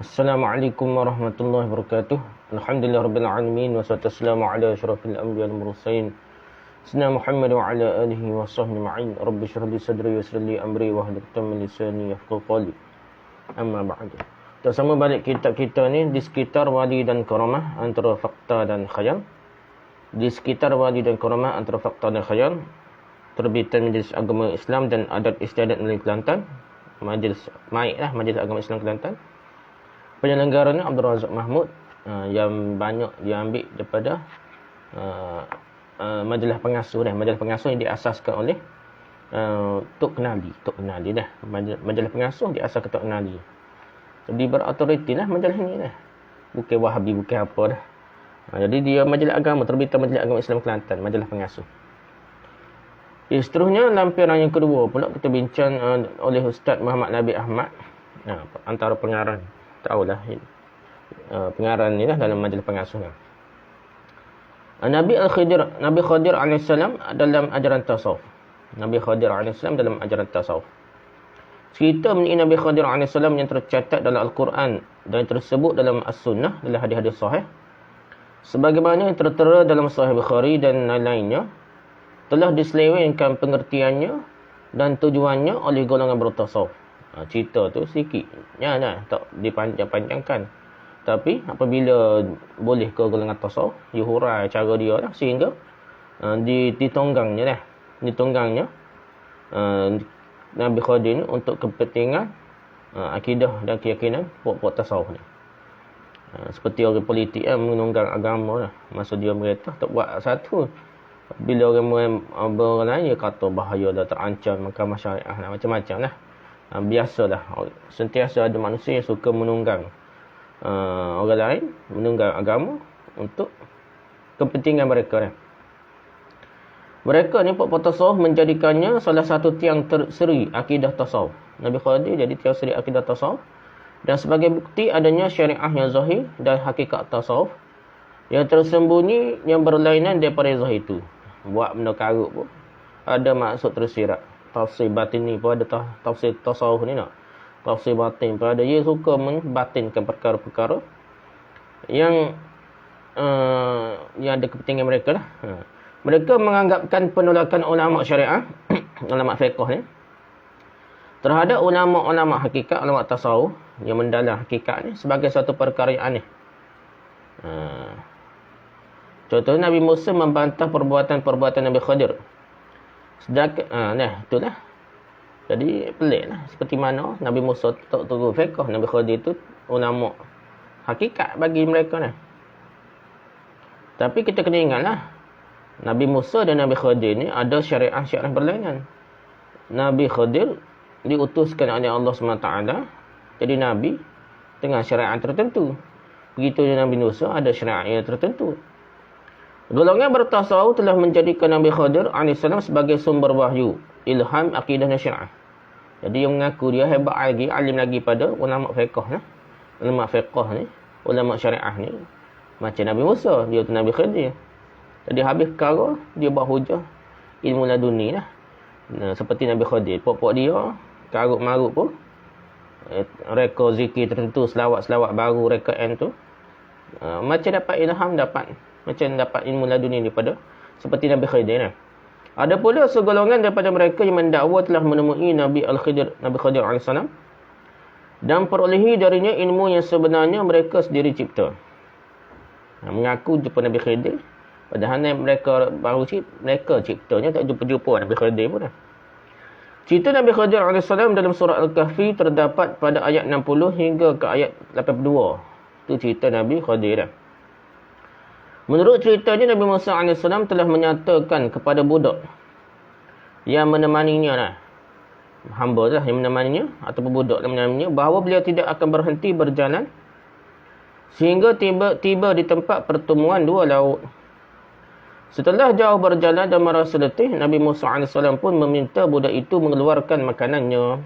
Assalamualaikum warahmatullahi wabarakatuh. Alhamdulillahirabbil alamin wassalatu wassalamu ala asyrafil anbiya'i wal mursalin sayyidina Muhammad wa ala alihi wa sahbihi ma'in. Rabbi shrah li sadri wa yassir li amri wa hlul 'uqdatam min lisani yafqahu qawli. Amma ba'du. Kita sama balik kitab kita ni di sekitar wali dan karamah antara fakta dan khayal. Di sekitar wali dan karamah antara fakta dan khayal, terbitan Majlis Agama Islam dan Adat Istiadat Negeri Kelantan. Majlis Agama Islam Kelantan. Penyelenggaranya Abdul Razak Mahmud, yang banyak diambil daripada majalah pengasuh dah. Majalah pengasuh yang diasaskan oleh Tok Kenali dah. Majalah pengasuh diasaskan Tok Kenali. Jadi berautoriti lah majalah ni dah. Bukan Wahabi, bukan apa dah. Jadi dia majalah agama, terbitan Majalah Agama Islam Kelantan, majalah pengasuh. Seterusnya lampiran yang kedua pula kita bincang oleh Ustaz Muhammad Nabi Ahmad, antara pengarang. Tahulah pengarang ni lah dalam majalah pengasuh. Nabi Khadir AS dalam ajaran tasawuf. Nabi Khadir AS dalam ajaran tasawuf. Cerita mengenai Nabi Khadir AS yang tercatat dalam Al-Quran dan tersebut dalam As-Sunnah, dalam hadis-hadis sahih, sebagaimana yang tertera dalam Sahih Bukhari dan lain-lainnya, telah diselewengkan pengertiannya dan tujuannya oleh golongan bertasawuf. Cerita tu sikitnya lah, tak dipanjang-panjangkan. Tapi apabila boleh ke golongan tasawuf, dihurai cara dia lah, sehingga ditonggangnya Nabi Khadir ni untuk kepentingan akidah dan keyakinan puak-puak tasawuf ni. Seperti orang politik menunggang agama lah. Masa dia merintah tak buat satu, bila orang lain dia kata bahaya dah, terancam mahkamah syariah lah, macam-macam lah. Biasalah, sentiasa ada manusia yang suka menunggang orang lain, menunggang agama untuk kepentingan mereka lah. Mereka ni puak-puak tasawuf menjadikannya salah satu tiang terseri akidah tasawuf. Nabi Khadir jadi tiang seri akidah tasawuf, dan sebagai bukti adanya syariah yang zahir dan hakikat tasawuf yang tersembunyi yang berlainan daripada zahir itu. Buat benda karut pun ada maksud tersirat. Tafsir batin ni pun ada, tafsir tasawuf ni nak. Tafsir batin pun ada. Dia suka membatinkan perkara-perkara yang ada kepentingan mereka lah. Mereka menganggapkan penolakan ulama syariah, ulama fiqh ni, terhadap ulama-ulama hakikat, ulama tasawuf yang mendalam hakikat ni sebagai satu perkara yang aneh. Contohnya Nabi Musa membantah perbuatan Nabi Khadir. Sedangkan itulah. Jadi pelik lah. Seperti mana Nabi Musa tak turun fiqh, Nabi Khadir itu ulama hakikat bagi mereka lah. Tapi kita kena ingatlah, Nabi Musa dan Nabi Khadir ni ada syariah berlainan. Nabi Khadir diutuskan oleh Allah SWT jadi Nabi dengan syariah tertentu. Begitu Nabi Musa ada syariah yang tertentu. Golongan bertasawuf telah menjadikan Nabi Khadir AS sebagai sumber wahyu, ilham, akidah dan syariah. Jadi yang mengaku dia hebat lagi, alim lagi pada ulama fiqh ni. Ulama fiqh ni, ulama syariah ni. Macam Nabi Musa, dia tu Nabi Khadir. Jadi habis perkara, dia buat hujah ilmu laduni lah. Seperti Nabi Khadir, pokok dia, karut-marut pun, reka zikir tertentu, selawat-selawat baru, reka tu. Macam dapat ilham, macam dapat ilmu laduni daripada seperti Nabi Khadir. Ada pula segolongan daripada mereka yang mendakwa telah menemui Nabi Khadir AS dan perolehi darinya ilmu yang sebenarnya mereka sendiri cipta. Mengaku jumpa Nabi Khadir, padahal mereka baru mereka ciptanya tak jumpa Nabi Khadir pun. Cerita Nabi Khadir AS dalam surah Al-Kahfi terdapat pada ayat 60 hingga ke ayat 82. Itu cerita Nabi Khadir. Menurut ceritanya, Nabi Musa AS telah menyatakan kepada budak yang menemaninya lah, hamba lah yang menemaninya, ataupun budak yang menemaninya, bahawa beliau tidak akan berhenti berjalan sehingga tiba di tempat pertemuan dua laut. Setelah jauh berjalan dan merasa letih, Nabi Musa AS pun meminta budak itu mengeluarkan makanannya.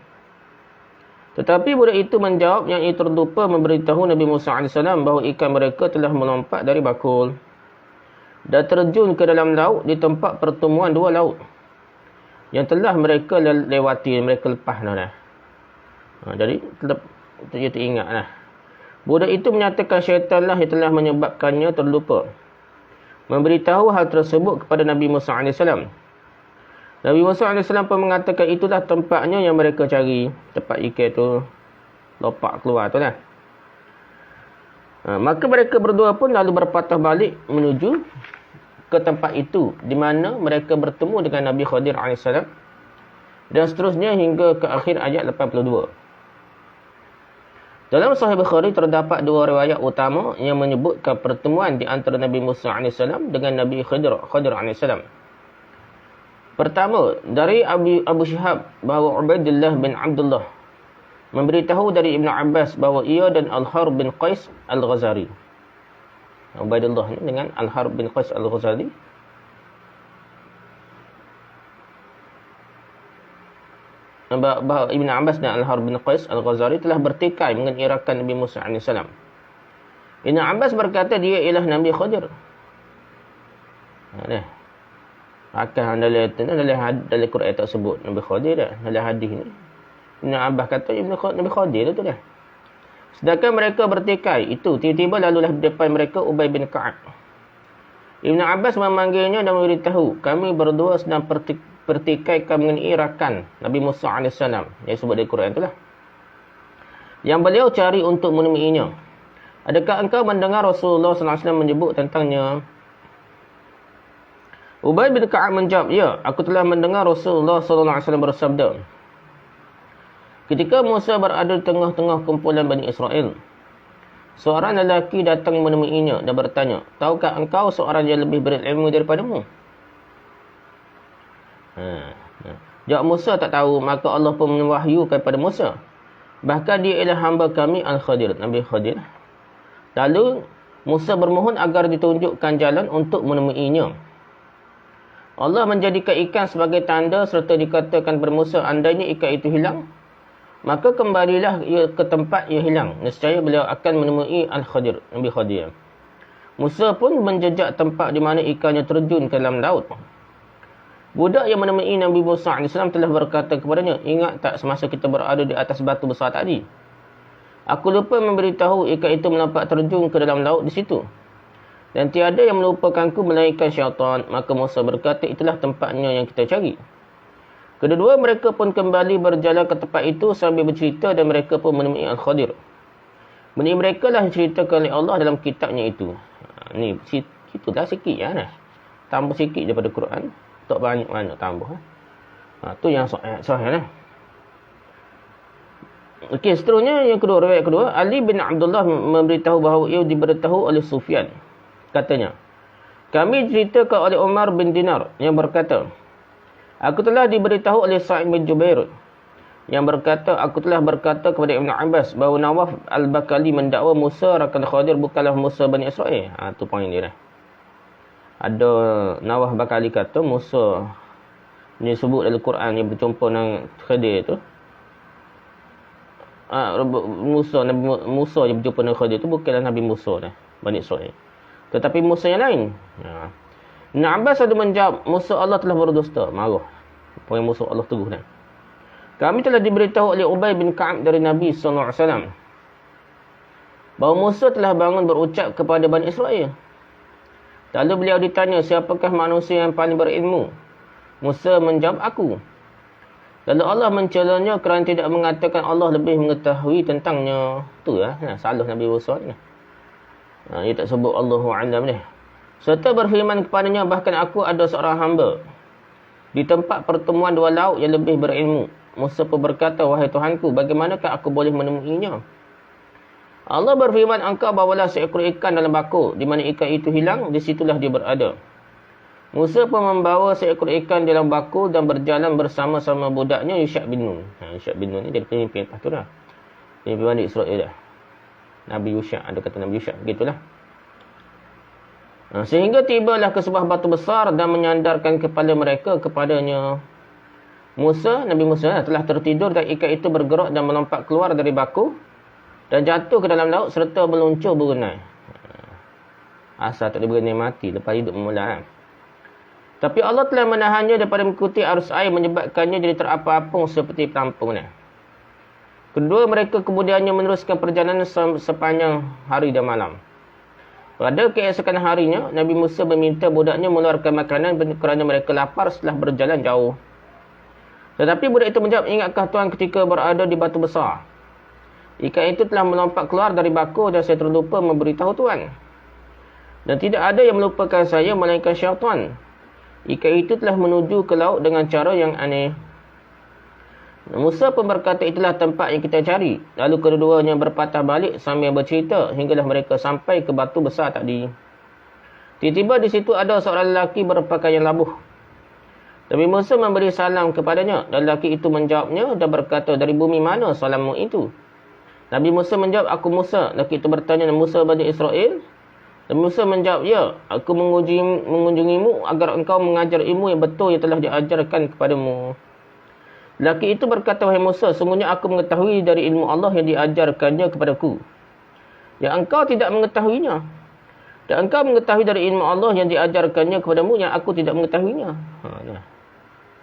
Tetapi budak itu menjawab yang ia terlupa memberitahu Nabi Musa AS bahawa ikan mereka telah melompat dari bakul dan terjun ke dalam laut di tempat pertemuan dua laut yang telah mereka lewati, mereka lepas dah. Jadi dia teringat lah. Budak itu menyatakan syaitanlah yang telah menyebabkannya terlupa memberitahu hal tersebut kepada Nabi Musa AS. Nabi Musa AS pun mengatakan itulah tempatnya yang mereka cari. Tempat ikan tu lopak keluar tu lah. Maka mereka berdua pun lalu berpatah balik menuju ke tempat itu, di mana mereka bertemu dengan Nabi Khadir AS. Dan seterusnya hingga ke akhir ayat 82. Dalam Sahih Bukhari terdapat dua riwayat utama yang menyebutkan pertemuan di antara Nabi Musa AS dengan Nabi Khadir AS. Pertama, dari Abu Syihab bahawa Ubaidillah bin Abdullah memberitahu dari Ibn Abbas bahawa ia dan Al-Harb bin Qais Al-Ghazali. Ubaidillah ni dengan Al-Harb bin Qais Al-Ghazali. Bahawa Ibn Abbas dan Al-Harb bin Qais Al-Ghazali telah bertikai mengira-irakan Nabi Musa AS. Ibn Abbas berkata dia ialah Nabi Khadir. Akan dalam Quran tak sebut Nabi Khadir dah. Dalam hadis ni Ibn Abbas kata Nabi Khadir tu dah. Sedangkan mereka bertikai itu, tiba-tiba lalulah di depan mereka Ubay bin Ka'ab. Ibn Abbas memanggilnya dan memberitahu, kami berdua sedang pertikaikan mengenai rakan Nabi Musa AS yang sebut di Quran itulah. Yang beliau cari untuk menemuinya. Adakah engkau mendengar Rasulullah SAW menyebut tentangnya? Ubay bin Ka'ab menjawab, ya, aku telah mendengar Rasulullah SAW bersabda, ketika Musa berada di tengah-tengah kumpulan Bani Israel, seorang lelaki datang menemuinya dan bertanya, tahukah engkau seorang yang lebih berilmu daripadamu? Jawab Musa, tak tahu. Maka Allah pun mewahyukan kepada Musa, bahkan dia ialah hamba kami Al-Khadir, Nabi Khadir. Lalu Musa bermohon agar ditunjukkan jalan untuk menemuinya. Allah menjadikan ikan sebagai tanda serta dikatakan kepada Musa, andainya ikan itu hilang, maka kembalilah ia ke tempat ia hilang. Nescaya beliau akan menemui Al-Khadir, Nabi Khadir. Musa pun menjejak tempat di mana ikannya terjun ke dalam laut. Budak yang menemui Nabi Musa AS telah berkata kepadanya, ingat tak semasa kita berada di atas batu besar tadi? Aku lupa memberitahu ikan itu melompat terjun ke dalam laut di situ. Dan tiada yang melupakanku melainkan syaitan. Maka Musa berkata, itulah tempatnya yang kita cari. Kedua mereka pun kembali berjalan ke tempat itu sambil bercerita dan mereka pun menemui Al-Khadir. Benda mereka lah diceritakan oleh Allah dalam kitabnya itu. Ni itulah sikit ya nah. Tambah sikit daripada Quran. Tak banyak tambah. Tu yang sahih lah. Okey, seterusnya yang kedua, riwayat kedua, Ali bin Abdullah memberitahu bahawa ia diberitahu oleh Sufyan. Katanya, kami diceritakan oleh Umar bin Dinar yang berkata, aku telah diberitahu oleh Sa'id bin Jubair yang berkata, aku telah berkata kepada Ibn Abbas bahawa Nawaf Al-Bakali mendakwa Musa rakan Khadir bukanlah Musa Bani Israel. Tu poin dia dah. Ada Nawaf Bakali kata Musa ni sebut dalam Quran yang berjumpa dengan Khadir tu. Nabi Musa yang berjumpa dengan Khadir tu bukanlah Nabi Musa dah, Bani Israel. Tetapi Musa yang lain. Ibn Abbas ada menjawab, Musa Allah telah berdusta. Marah. Poin Musa Allah teguh dah. Kami telah diberitahu oleh Ubay bin Ka'ab dari Nabi SAW bahawa Musa telah bangun berucap kepada Bani Israel. Lalu beliau ditanya, siapakah manusia yang paling berilmu? Musa menjawab, aku. Lalu Allah mencelanya kerana tidak mengatakan Allah lebih mengetahui tentangnya. Tu lah, salah Nabi Musa ni. Dia tak sebut Allahu a'lam ni. Serta berfirman kepadanya, bahkan aku ada seorang hamba di tempat pertemuan dua laut yang lebih berilmu. Musa pun berkata, wahai Tuhanku, bagaimanakah aku boleh menemuinya? Allah berfirman, engkau bawalah seekor ikan dalam bakul, di mana ikan itu hilang, di situlah dia berada. Musa pun membawa seekor ikan dalam bakul dan berjalan bersama-sama budaknya Yusha' bin Nun. Yusha' bin Nun ni dia pemimpin lepas tu dah. Pemimpin Bani Israel dah. Nabi Yusha', ada kata Nabi Yusha', begitulah. Sehingga tibalah ke sebuah batu besar dan menyandarkan kepala mereka kepadanya. Nabi Musa telah tertidur dan ikan itu bergerak dan melompat keluar dari bakul dan jatuh ke dalam laut serta meluncur berenang. Asal tak dia berenang mati lepas hidup bermula. Tapi Allah telah menahannya daripada mengikuti arus air menyebabkannya jadi terapung-apung seperti pelampung. Kedua mereka kemudiannya meneruskan perjalanan sepanjang hari dan malam. Pada keesokan harinya, Nabi Musa meminta budaknya mengeluarkan makanan kerana mereka lapar setelah berjalan jauh. Tetapi budak itu menjawab, ingatkah Tuan ketika berada di batu besar? Ikan itu telah melompat keluar dari bakul dan saya terlupa memberitahu Tuan. Dan tidak ada yang melupakan saya melainkan syaitan. Ikan itu telah menuju ke laut dengan cara yang aneh. Musa pun berkata, itulah tempat yang kita cari. Lalu kedua-duanya berpatah balik sambil bercerita hinggalah mereka sampai ke batu besar tadi. Tiba-tiba di situ ada seorang lelaki berpakaian labuh. Nabi Musa memberi salam kepadanya dan lelaki itu menjawabnya dan berkata, dari bumi mana salammu itu? Nabi Musa menjawab, aku Musa. Lelaki itu bertanya, Musa Bani Israel? Nabi Musa menjawab, ya, aku mengunjungimu agar engkau mengajar ilmu yang betul yang telah diajarkan kepadamu. Lelaki itu berkata, wahai Musa, sungguhnya aku mengetahui dari ilmu Allah yang diajarkannya kepadaku, yang engkau tidak mengetahuinya. Dan engkau mengetahui dari ilmu Allah yang diajarkannya kepadamu yang aku tidak mengetahuinya.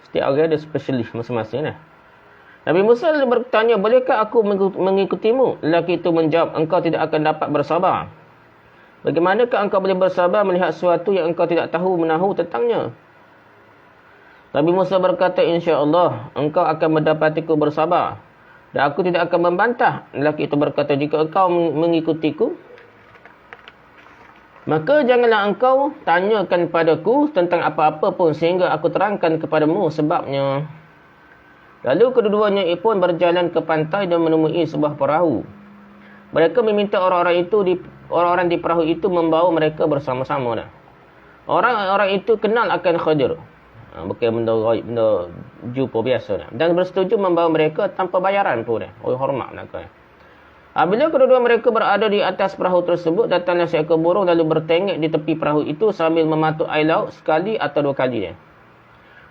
Setiap orang ada spesialis masing-masing. Nabi Musa bertanya, bolehkah aku mengikutimu? Lelaki itu menjawab, engkau tidak akan dapat bersabar. Bagaimanakah engkau boleh bersabar melihat sesuatu yang engkau tidak tahu menahu tentangnya? Nabi Musa berkata, insya-Allah engkau akan mendapatiku bersabar dan aku tidak akan membantah. Lelaki itu berkata, jika engkau mengikutiku, maka janganlah engkau tanyakan padaku tentang apa-apa pun sehingga aku terangkan kepadamu sebabnya. Lalu kedua-duanya pun berjalan ke pantai dan menemui sebuah perahu. Mereka meminta orang-orang di perahu itu membawa mereka bersama-sama. Orang-orang itu kenal akan Khadir. Bukan benda gaib, benda jumpa biasa. Dan bersetuju membawa mereka tanpa bayaran pun. Oh, hormat nak kau. Apabila kedua-dua mereka berada di atas perahu tersebut, datanglah seekor burung lalu bertengek di tepi perahu itu sambil mematuk air laut sekali atau dua kali.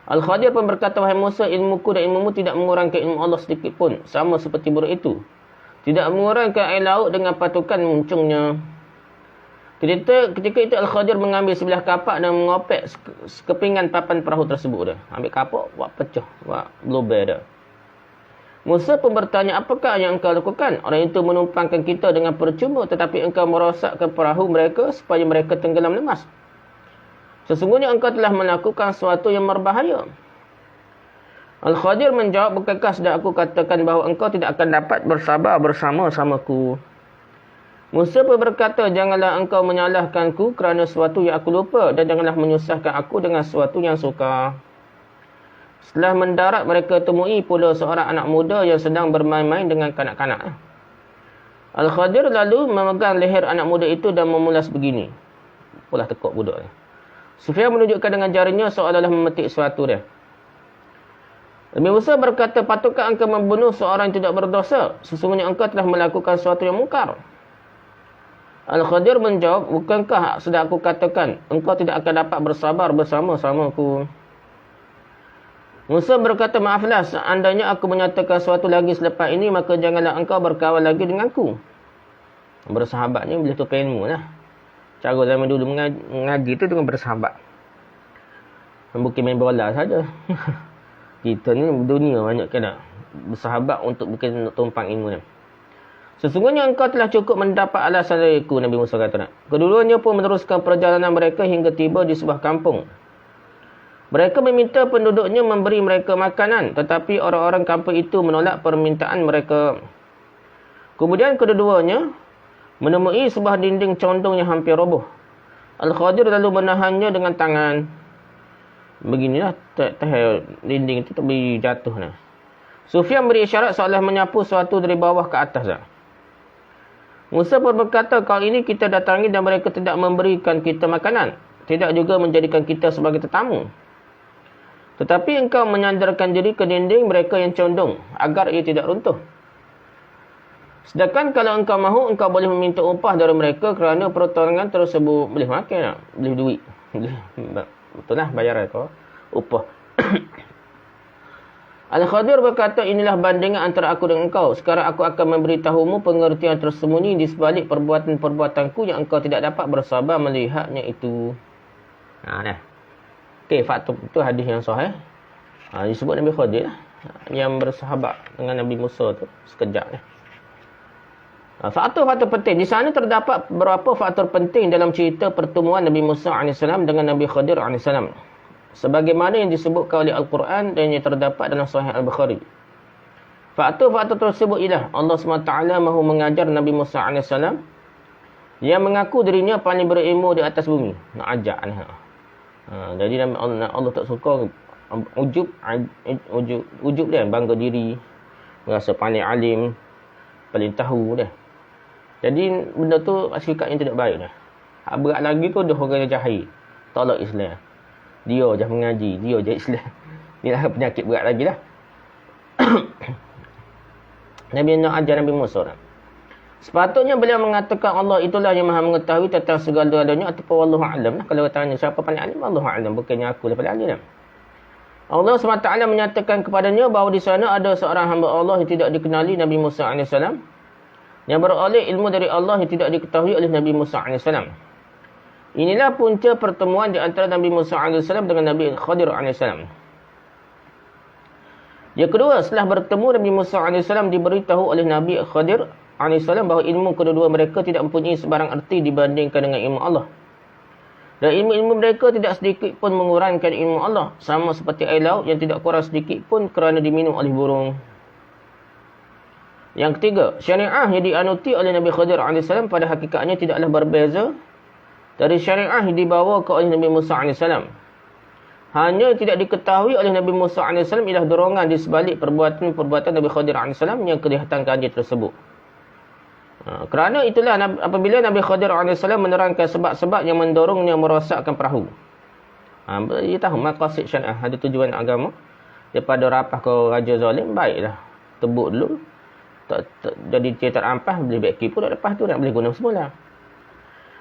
Al-Khadir pun berkata, wahai Musa, ilmuku dan ilmumu tidak mengurangkan ilmu Allah sedikit pun. Sama seperti burung itu. Tidak mengurangkan air laut dengan patukan muncungnya. Ketika itu Al-Khadir mengambil sebelah kapak dan mengopek sekepingan papan perahu tersebut. Ambil kapak, buat pecah, buat global. Musa pun bertanya, apakah yang engkau lakukan? Orang itu menumpangkan kita dengan percuma, tetapi engkau merosakkan perahu mereka supaya mereka tenggelam lemas. Sesungguhnya engkau telah melakukan sesuatu yang berbahaya. Al-Khadir menjawab, bukankah sudah aku katakan bahawa engkau tidak akan dapat bersabar bersama-samaku? Musa pun berkata, janganlah engkau menyalahkanku kerana sesuatu yang aku lupa dan janganlah menyusahkan aku dengan sesuatu yang sukar. Setelah mendarat, mereka temui pula seorang anak muda yang sedang bermain-main dengan kanak-kanak. Al-Khadir lalu memegang leher anak muda itu dan memulas begini. Pulah tekuk budak. Sufyan menunjukkan dengan jarinya seolah-olah memetik sesuatu dia. Nabi Musa berkata, patutkah engkau membunuh seorang yang tidak berdosa? Sesungguhnya engkau telah melakukan sesuatu yang mungkar. Al-Khadir menjawab, bukankah sudah aku katakan, engkau tidak akan dapat bersabar bersama-samaku? Musa berkata, maaflah, seandainya aku menyatakan sesuatu lagi selepas ini, maka janganlah engkau berkawan lagi denganku. Bersahabatnya boleh tukar ilmu lah. Cara zaman dulu mengaji tu dengan bersahabat. Bukan main bola saja. Kita ni dunia banyak kena bersahabat untuk bukan untuk tumpang ilmu ni. Sesungguhnya engkau telah cukup mendapat alasan dariku, Nabi Musa kata. Kedua-duanya pun meneruskan perjalanan mereka hingga tiba di sebuah kampung. Mereka meminta penduduknya memberi mereka makanan, tetapi orang-orang kampung itu menolak permintaan mereka. Kemudian kedua-duanya menemui sebuah dinding condong yang hampir roboh. Al-Khadir lalu menahannya dengan tangan. Beginilah dinding itu tak boleh jatuh. Sufyan beri isyarat seolah menyapu sesuatu dari bawah ke atas. Musa pun berkata, kali ini kita datangi dan mereka tidak memberikan kita makanan. Tidak juga menjadikan kita sebagai tetamu. Tetapi engkau menyandarkan diri ke dinding mereka yang condong, agar ia tidak runtuh. Sedangkan kalau engkau mahu, engkau boleh meminta upah dari mereka kerana pertolongan tersebut. Boleh makan tak? Boleh duit. Betul lah, bayar kau upah. Al-Khadir berkata, inilah bandingan antara aku dan engkau. Sekarang aku akan memberitahumu pengertian tersembunyi di sebalik perbuatan-perbuatanku yang engkau tidak dapat bersabar melihatnya itu. Okey, fakta itu hadis yang sahih. Disebut Nabi Khadir. yang bersahabat dengan Nabi Musa tu sekejap ni. Faktor-faktor penting. Di sana terdapat beberapa faktor penting dalam cerita pertemuan Nabi Musa AS dengan Nabi Khadir AS. Sebagaimana yang disebutkan oleh Al-Quran dan yang terdapat dalam Sahih Al-Bukhari. Faktor-faktor tersebut ialah Allah SWT mahu mengajar Nabi Musa AS yang mengaku dirinya paling berilmu di atas bumi. Nak ajak ni. Jadi Allah tak suka ujub dia, bangga diri, merasa paling alim, paling tahu dia. Jadi benda tu sikap yang tidak baik dah. Berat lagi tu dia orang yang jahil, tolak Islam. Dia je mengaji, dia je Islam. Inilah penyakit berat lagi dah. Nabi nak ajar Nabi Musa dah. Sepatutnya beliau mengatakan Allah itulah yang maha mengetahui tentang segala-galanya ataupun wallahu a'lam. Kalau tanya siapa paling alim, wallahu a'lam, bukannya aku lah paling alim. Allah SWT menyatakan kepadanya bahawa di sana ada seorang hamba Allah yang tidak dikenali, Nabi Musa AS, yang beroleh ilmu dari Allah yang tidak diketahui oleh Nabi Musa AS. Inilah punca pertemuan di antara Nabi Musa AS dengan Nabi Khadir AS. Yang kedua, setelah bertemu Nabi Musa AS diberitahu oleh Nabi Khadir AS bahawa ilmu kedua-dua mereka tidak mempunyai sebarang erti dibandingkan dengan ilmu Allah. Dan ilmu-ilmu mereka tidak sedikit pun mengurangkan ilmu Allah. Sama seperti air laut yang tidak kurang sedikit pun kerana diminum oleh burung. Yang ketiga, syariah yang dianuti oleh Nabi Khadir AS pada hakikatnya tidaklah berbeza dari syariah yang dibawa oleh Nabi Musa AS. Hanya yang tidak diketahui oleh Nabi Musa AS ialah dorongan di sebalik perbuatan-perbuatan Nabi Khadir AS yang kelihatan ganjil tersebut. Kerana itulah apabila Nabi Khadir AS menerangkan sebab-sebab yang mendorongnya merosakkan perahu. Dia tahu maqasid syariah, ada tujuan agama. Daripada rapah ke raja zalim, baiklah. Tebuk dulu. Jadi dia tak rampas, boleh baiki pun lepas tu nak boleh guna semula.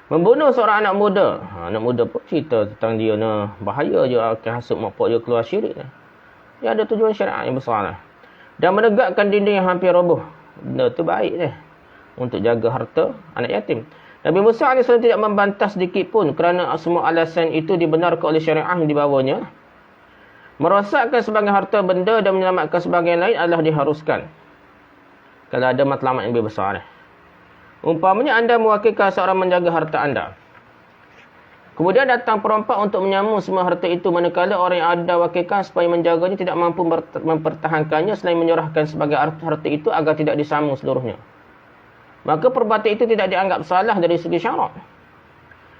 Membunuh seorang anak muda. Anak muda pun cerita tentang dia nah, bahaya je akan hasut mak pak dia keluar syirik. Dia ada tujuan syariah yang besar lah. Dan menegakkan dinding yang hampir roboh. Benda tu baik deh. Untuk jaga harta anak yatim. Nabi Musa AS tidak membantah sedikit pun kerana semua alasan itu dibenarkan oleh syariah yang dibawanya. Merosakkan sebagian harta benda dan menyelamatkan sebagian lain adalah diharuskan. Kalau ada matlamat yang lebih besar. Umpamanya anda mewakilkan seorang menjaga harta anda. Kemudian datang perompak untuk menyamu semua harta itu manakala orang yang anda wakilkan supaya menjaganya tidak mampu mempertahankannya selain menyerahkan sebagai harta itu agar tidak disamu seluruhnya. Maka perbuatan itu tidak dianggap salah dari segi syarak.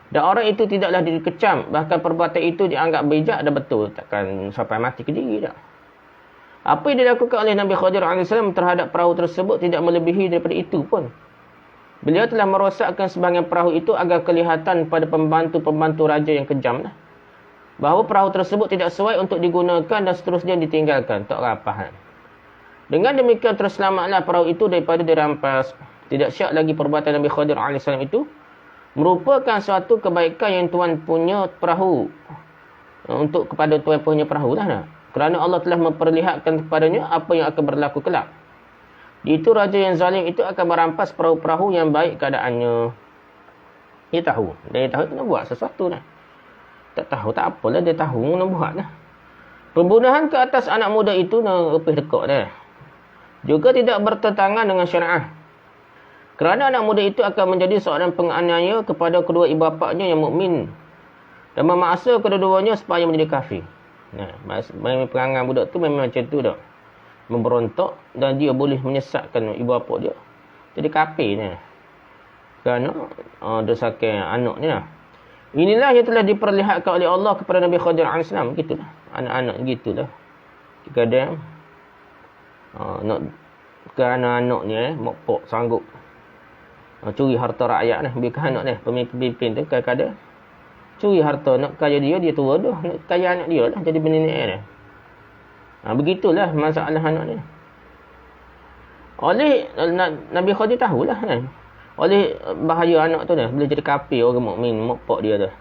Dan orang itu tidaklah dikecam. Bahkan perbuatan itu dianggap bijak dan betul. Takkan sampai mati ke diri dah. Apa yang dilakukan oleh Nabi Khadir AS terhadap perahu tersebut tidak melebihi daripada itu pun. Beliau telah merosakkan sebahagian perahu itu agar kelihatan pada pembantu-pembantu raja yang kejam. Bahawa perahu tersebut tidak sesuai untuk digunakan dan seterusnya ditinggalkan. Tak rapah. Dengan demikian terselamatlah perahu itu daripada dirampas. Tidak syak lagi perbuatan Nabi Khadir AS itu merupakan suatu kebaikan yang Tuhan punya perahu. Untuk kepada Tuhan punya perahu lah. Kerana Allah telah memperlihatkan kepadanya apa yang akan berlaku kelak. Itu raja yang zalim itu akan merampas perahu-perahu yang baik keadaannya. Dia tahu. Dia tahu nak buat sesuatu dah. Tak tahu tak apalah, dia tahu nak buat dah. Pembunuhan ke atas anak muda itu nak lepih dekak dah. Juga tidak bertentangan dengan syariah. Kerana anak muda itu akan menjadi seorang penganiaya kepada kedua ibu bapanya yang mukmin dan memaksa kedua-duanya supaya menjadi kafir. Nah, perangai budak tu memang macam tu dah. Memberontak dan dia boleh menyesatkan ibu bapa dia. Jadi kafir ni. Kerana dosakan anak ni lah. Inilah yang telah diperlihatkan oleh Allah kepada Nabi Khadir AS. Gitulah. Anak-anak gitulah. Kadang nak kerana anak ni mokpok sanggup curi harta rakyat ni. Biarkan anak ni pemimpin tu kadang-kadang curi harta, nak kaya dia tua dah, nak kaya anak dia lah, jadi benenek dia. Begitulah masalah anak ni. Oleh Nabi Khadir tahulah kan. Oleh bahaya anak tu dah, boleh jadi kafir orang mukmin, mokpok dia dah.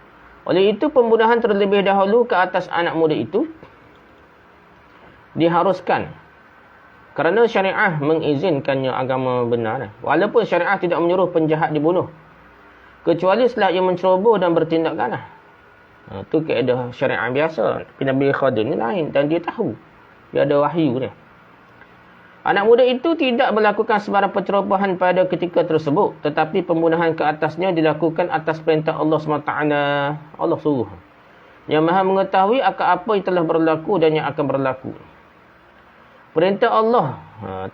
Oleh itu pembunuhan terlebih dahulu ke atas anak muda itu diharuskan. Kerana syariah mengizinkannya agama benar. Walaupun syariah tidak menyuruh penjahat dibunuh. Kecuali setelah ia menceroboh dan bertindak ganas. Itu kaedah syariah biasa. Tapi Nabi Khadir ni lain. Dan dia tahu. Dia ada wahyu ni. Anak muda itu tidak melakukan sebarang pencerobohan pada ketika tersebut, tetapi pembunuhan ke atasnya dilakukan atas perintah Allah SWT. Allah suruh. Yang Maha mengetahui akan apa yang telah berlaku dan yang akan berlaku. Perintah Allah.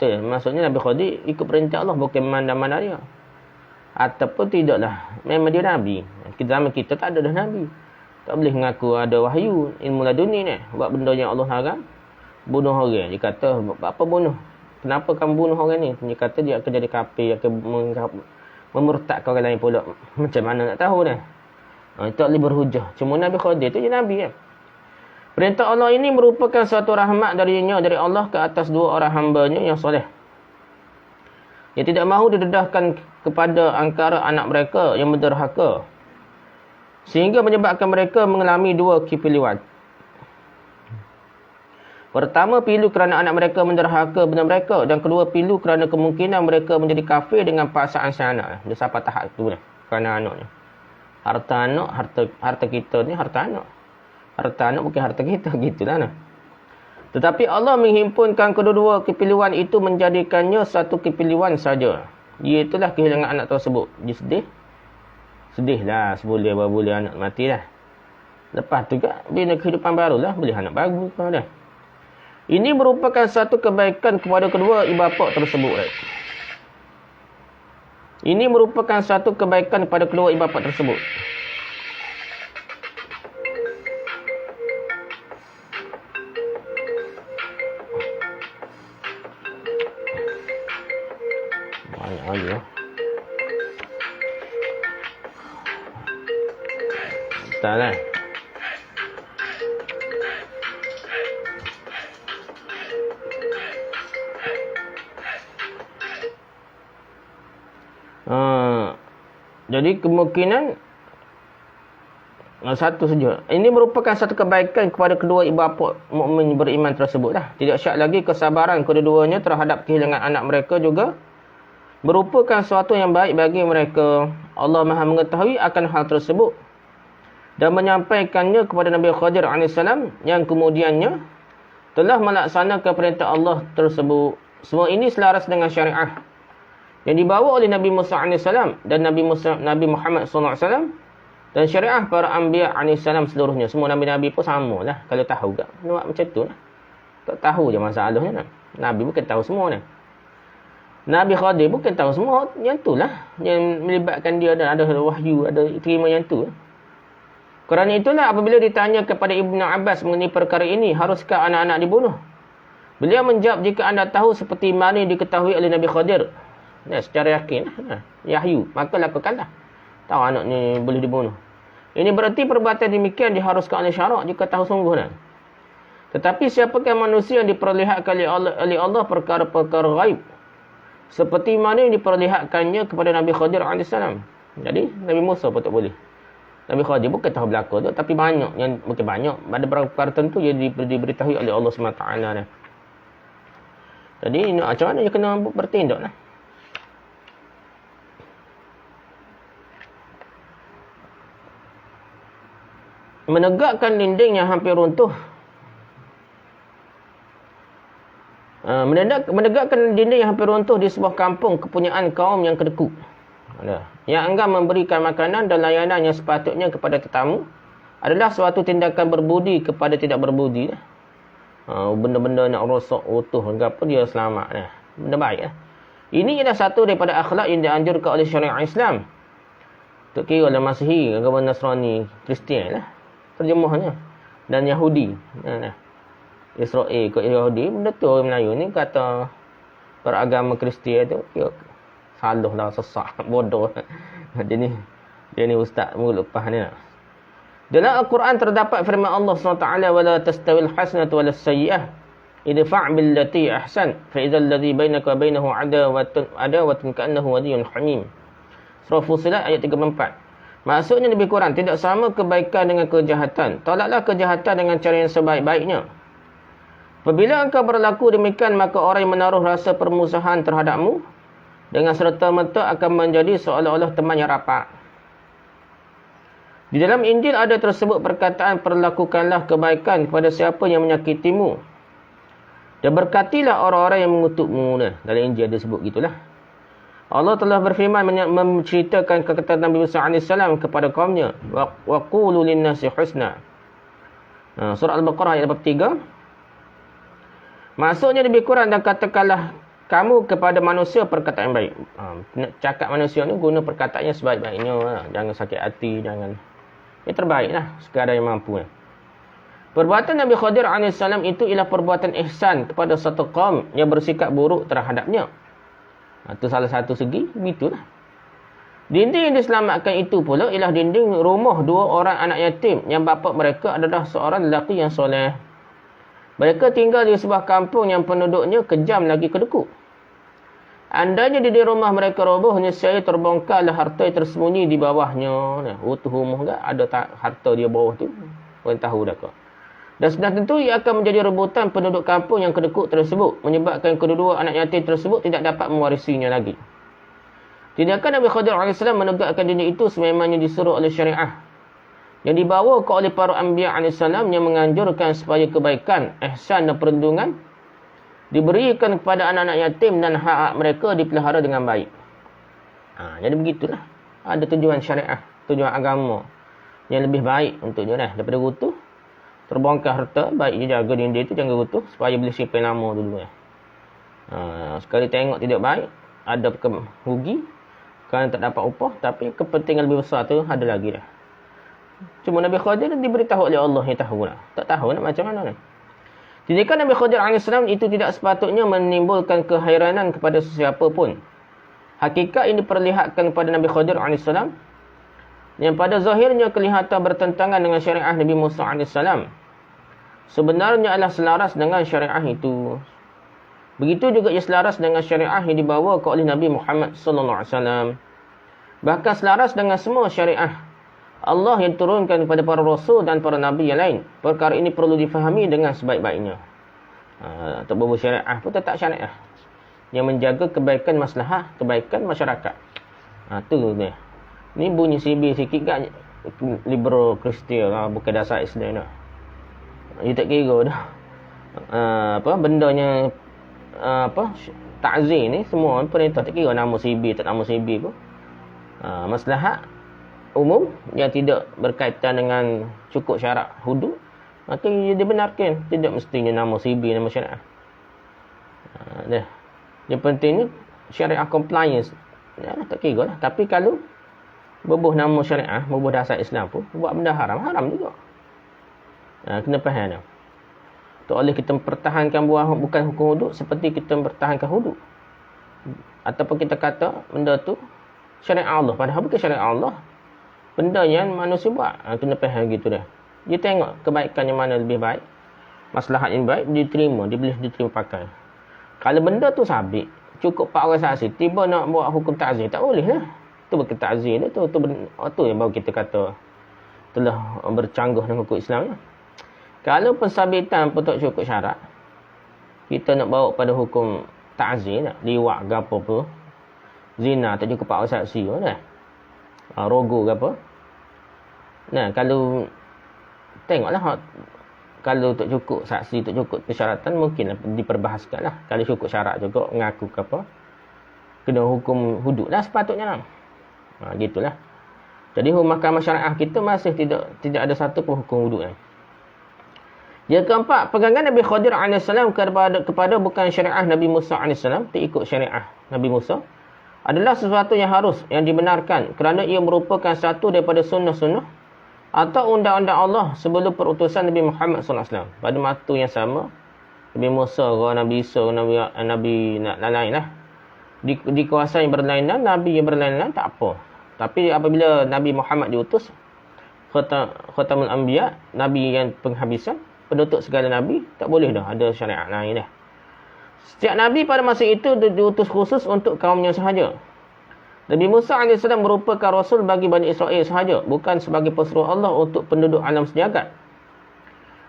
Maksudnya Nabi Khadir ikut perintah Allah, bukan mana-mana dia. Ataupun tidaklah. Memang dia Nabi. Zaman kita tak ada dah Nabi. Tak boleh mengaku ada wahyu. Ilmu laduni ni. Buat benda yang Allah haram. Bunuh orang. Dia kata, apa bunuh? Kenapa kamu bunuh orang ni? Dia kata dia akan jadi kafir, akan memurtadkan orang lain pula. Macam mana nak tahu dah? Tak boleh berhujah. Cuma Nabi Khadir tu je Nabi kan. Perintah Allah ini merupakan suatu rahmat dari Allah ke atas dua orang hambanya yang soleh. Yang tidak mahu didedahkan kepada angkara anak mereka yang menderhaka. Sehingga menyebabkan mereka mengalami dua kepilihan. Pertama, pilu kerana anak mereka menderhaka benda mereka. Dan kedua, pilu kerana kemungkinan mereka menjadi kafir dengan paksaan si anak. Dia sampai tahap tu lah. Kerana anaknya. Harta anak, harta kita ni harta anak. Harta anak bukan harta kita. Gitulah. Nah. Tetapi Allah menghimpunkan kedua-dua kepilihan itu menjadikannya satu kepilihan saja. Iaitulah kehilangan anak tersebut. Dia sedih. Sedihlah seboleh berboleh anak mati lah. Lepas tu kan, bila kehidupan baru lah. Boleh anak baru kan dah. Ini merupakan satu kebaikan kepada kedua ibu bapa tersebut. Ini merupakan satu kebaikan kepada kedua ibu bapa tersebut. Banyak lagi ya. Tak lah. Jadi kemungkinan satu saja. Ini merupakan satu kebaikan kepada kedua ibu bapa mukmin beriman tersebutlah. Tidak syak lagi kesabaran kedua-duanya terhadap kehilangan anak mereka juga merupakan sesuatu yang baik bagi mereka. Allah Maha mengetahui akan hal tersebut dan menyampaikannya kepada Nabi Khadir AS yang kemudiannya telah melaksanakan perintah Allah tersebut. Semua ini selaras dengan syariah yang dibawa oleh Nabi Musa AS dan Nabi Muhammad SAW dan syariah para Anbiya AS seluruhnya. Semua Nabi-Nabi pun sama lah. Kalau tahu tak, buat macam tu lah. Tak tahu je masalahnya. Nabi bukan tahu semua lah. Nabi Khadir bukan tahu semua. Yang tu lah. Yang melibatkan dia dan ada wahyu, ada terima yang tu. Kerana itulah apabila ditanya kepada Ibnu Abbas mengenai perkara ini, haruskah anak-anak dibunuh? Beliau menjawab, jika anda tahu seperti mana yang diketahui oleh Nabi Khadir, secara yakin, Yahyu, maka lakukanlah. Tahu anak ni boleh dibunuh. Ini berarti perbuatan demikian diharuskan oleh syarak jika tahu sungguh. Tetapi siapakah manusia yang diperlihatkan oleh Allah perkara-perkara gaib seperti mana yang diperlihatkannya kepada Nabi Khadir AS. Jadi Nabi Musa pun tak boleh. Nabi Khadir bukan tahu belaka tu, tapi banyak yang bukan banyak, ada beberapa perkara tertentu yang diberitahui oleh Allah SWT. Jadi macam mana dia kena bertindak lah. Menegakkan dinding yang hampir runtuh. Menegakkan dinding yang hampir runtuh di sebuah kampung kepunyaan kaum yang kedekut. Yang enggan memberikan makanan dan layanan yang sepatutnya kepada tetamu adalah suatu tindakan berbudi kepada tidak berbudi. Benda-benda nak rosak, utuh, apa dia selamat. Benda baik. Ini adalah satu daripada akhlak yang dianjurkan oleh syariat Islam. Tak kira lah Masihi, agama Nasrani, Kristian lah. Terjemahnya. Dan Yahudi. Israel ikut Yahudi. Benda tu orang Melayu ni kata beragama Kristian tu. Salah lah, sesak, bodoh. Dia ni ustaz mulut lepas ni. Dalam Al-Quran terdapat firman Allah SWT, وَلَا تَسْتَوِي الْحَسْنَةُ وَلَا السَّيِّئَةُ إِدْفَعْ بِالَّتِي أَحْسَنُ فَإِذَا الَّذِي بَيْنَكَ وَبَيْنَهُ عَدَاوَةٌ كَأَنَّهُ وَلِيٌّ حَمِيمٌ. Surah Fussilat ayat 34. Maksudnya lebih kurang, tidak sama kebaikan dengan kejahatan. Tolaklah kejahatan dengan cara yang sebaik-baiknya. Apabila engkau berlaku demikian, maka orang yang menaruh rasa permusuhan terhadapmu dengan serta-merta akan menjadi seolah-olah teman yang rapat. Di dalam Injil ada tersebut perkataan, perlakukanlah kebaikan kepada siapa yang menyakitimu. Dan berkatilah orang-orang yang mengutukmu. Dalam Injil dia sebut gitulah. Allah telah berfirman menceritakan kata Nabi Musa AS kepada kaumnya. Wa qulu linnasi husna. Surah Al-Baqarah ayat 3. Maksudnya lebih kurang dan katakanlah kamu kepada manusia perkataan baik. Cakap manusia ni guna perkataan yang sebaik-baiknya. Jangan sakit hati, jangan. Yang terbaiklah sekadar yang mampu. Perbuatan Nabi Khadir AS itu ialah perbuatan ihsan kepada satu kaum yang bersikap buruk terhadapnya. Itu salah satu segi, begitulah. Dinding yang diselamatkan itu pula ialah dinding rumah dua orang anak yatim yang bapa mereka adalah seorang lelaki yang soleh. Mereka tinggal di sebuah kampung yang penduduknya kejam lagi kedekut. Andainya dinding rumah mereka roboh, nescaya terbongkarlah harta yang tersembunyi di bawahnya. Utuh rumah tak ada harta di bawah tu. Korang tahu dah kau. Dan sudah tentu ia akan menjadi rebutan penduduk kampung yang kedekut tersebut, menyebabkan kedua-dua anak yatim tersebut tidak dapat mewarisinya lagi. Tidakkah Nabi Khadir AS menegakkan dinding itu sememangnya disuruh oleh syariah yang dibawa oleh para Anbiya AS yang menganjurkan supaya kebaikan, ihsan dan perlindungan diberikan kepada anak-anak yatim dan hak mereka dipelihara dengan baik. Jadi begitulah. Ada tujuan syariah, tujuan agama yang lebih baik untuknya daripada gutuh. Terbongkar harta, baik dia jaga dinding itu, jangan gutuh supaya boleh simpan lama dulu. Sekali tengok tidak baik, ada rugi kerana tak dapat upah, tapi kepentingan lebih besar tu ada lagi dah. Cuma Nabi Khadir diberitahu oleh Allah yang tahu lah. Tak tahu nak macam mana. Tindakan Nabi Khadir AS itu tidak sepatutnya menimbulkan kehairanan kepada sesiapa pun. Hakikat ini diperlihatkan kepada Nabi Khadir AS yang pada zahirnya kelihatan bertentangan dengan syariah Nabi Musa AS. Sebenarnya adalah selaras dengan syariah itu. Begitu juga ia selaras dengan syariah yang dibawa oleh Nabi Muhammad SAW. Bahkan selaras dengan semua syariah Allah yang turunkan kepada para rasul dan para nabi yang lain. Perkara ini perlu difahami dengan sebaik-baiknya. Tak berbuat syariah pun tetap syariah yang menjaga kebaikan maslahah, kebaikan masyarakat. Tu dia. Ni bunyi CB sikit kan liberal Kristian bukan dasar Islam dah. Dia tak kira dah. Bendanya takzir ni semua perintah tak kira nama CB tak nama CB pun. Maslahat umum yang tidak berkaitan dengan cukup syarat hudud, maka ia dibenarkan, tidak mestinya nama CB nama syariah. Yang penting ni syariah compliance. Tak kira lah. Tapi kalau berbuh nama syariah, berbuh dasar Islam pun, buat benda haram, haram juga. Kena faham dah. Tak boleh kita mempertahankan bukan hukum hudud seperti kita mempertahankan hudud. Ataupun kita kata benda tu syariah Allah, padahal bukan syariah Allah. Benda yang manusia buat. Kena faham gitu dah. Dia tengok kebaikan yang mana lebih baik, maslahat yang baik, diterima, dia boleh diterima pakai. Kalau benda tu sabit, cukup 4 orang saksi, tiba nak buat hukum ta'zir, tak boleh lah. Tu bukan ta'zir dia, tu yang baru kita kata telah bercanggah dengan hukum Islam. Kalau pensabitan pun tak cukup syarat, kita nak bawa pada hukum ta'zir, liwat ke apa pun, zina tak cukup 4 orang saksi pun dah. Rogo ke apa. Kalau tengoklah, kalau tak cukup saksi, tak cukup persyaratan, mungkin diperbahaskan lah. Kalau cukup syarat juga, mengaku ke apa, kena hukum hudud lah sepatutnya lah. Gitulah. Jadi mahkamah syariah kita masih tidak ada satu pun hukum hudud. Yang keempat, pegangan Nabi Khadir AS kepada bukan syariah Nabi Musa AS, tak ikut syariah Nabi Musa, adalah sesuatu yang harus, yang dibenarkan kerana ia merupakan satu daripada sunnah-sunnah atau undang-undang Allah sebelum perutusan Nabi Muhammad SAW. Pada waktu yang sama, Nabi Musa, Nabi Isa, Nabi lain lah. Di kawasan yang berlainan, Nabi yang berlainan, tak apa. Tapi apabila Nabi Muhammad diutus, Khatamul Anbiya, Nabi yang penghabisan, penutup segala Nabi, tak boleh dah ada syariat lain dah. Setiap Nabi pada masa itu diutus khusus untuk kaumnya sahaja. Nabi Musa AS merupakan Rasul bagi Bani Israel sahaja, bukan sebagai pesuruh Allah untuk penduduk alam sejagat.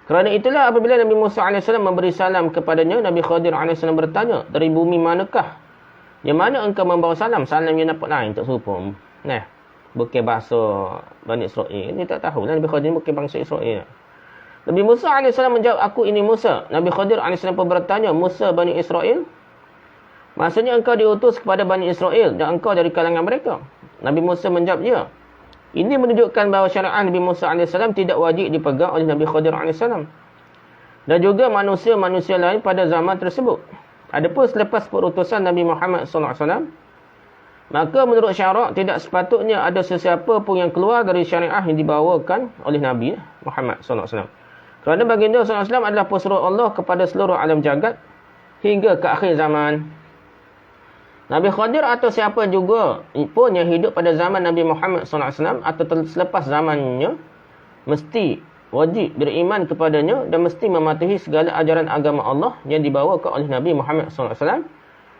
Kerana itulah apabila Nabi Musa AS memberi salam kepadanya, Nabi Khadir AS bertanya, dari bumi manakah? Yang mana engkau membawa salam? Salam yang dapat lain, tak serupa. Bukan bahasa Bani Israel. Dia tak tahu lah Nabi Khadir bukan bangsa Israel. Nabi Musa AS menjawab, aku ini Musa. Nabi Khadir AS pun bertanya, Musa Bani Israel? Maksudnya engkau diutus kepada Bani Israel dan engkau dari kalangan mereka. Nabi Musa menjawab, ya. Ini menunjukkan bahawa syariat Nabi Musa AS tidak wajib dipegang oleh Nabi Khadir AS. Dan juga manusia-manusia lain pada zaman tersebut. Adapun selepas perutusan Nabi Muhammad SAW, maka menurut syarak tidak sepatutnya ada sesiapa pun yang keluar dari syariah yang dibawakan oleh Nabi Muhammad SAW. Kerana baginda SAW adalah pesuruh Allah kepada seluruh alam jagat hingga ke akhir zaman. Nabi Khadir atau siapa juga pun yang hidup pada zaman Nabi Muhammad SAW atau selepas zamannya, mesti wajib beriman kepadanya dan mesti mematuhi segala ajaran agama Allah yang dibawakan oleh Nabi Muhammad SAW.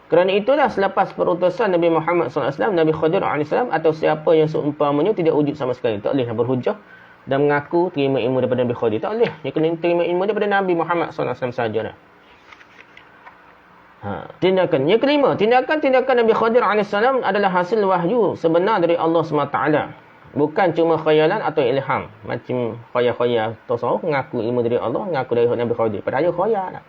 Kerana itulah selepas perutusan Nabi Muhammad SAW, Nabi Khadir AS atau siapa yang seumpamanya tidak wujud sama sekali. Tak boleh berhujah dan mengaku terima ilmu daripada Nabi Khadir. Tak boleh. Dia kena terima ilmu daripada Nabi Muhammad SAW sahaja. Tindakan. Yang kelima, tindakan Nabi Khadir AS adalah hasil wahyu sebenar dari Allah SWT. Bukan cuma khayalan atau ilham. Macam khayal-khayal tasawuf, mengaku ilmu dari Allah, mengaku dari Nabi Khadir. Padahal khayal.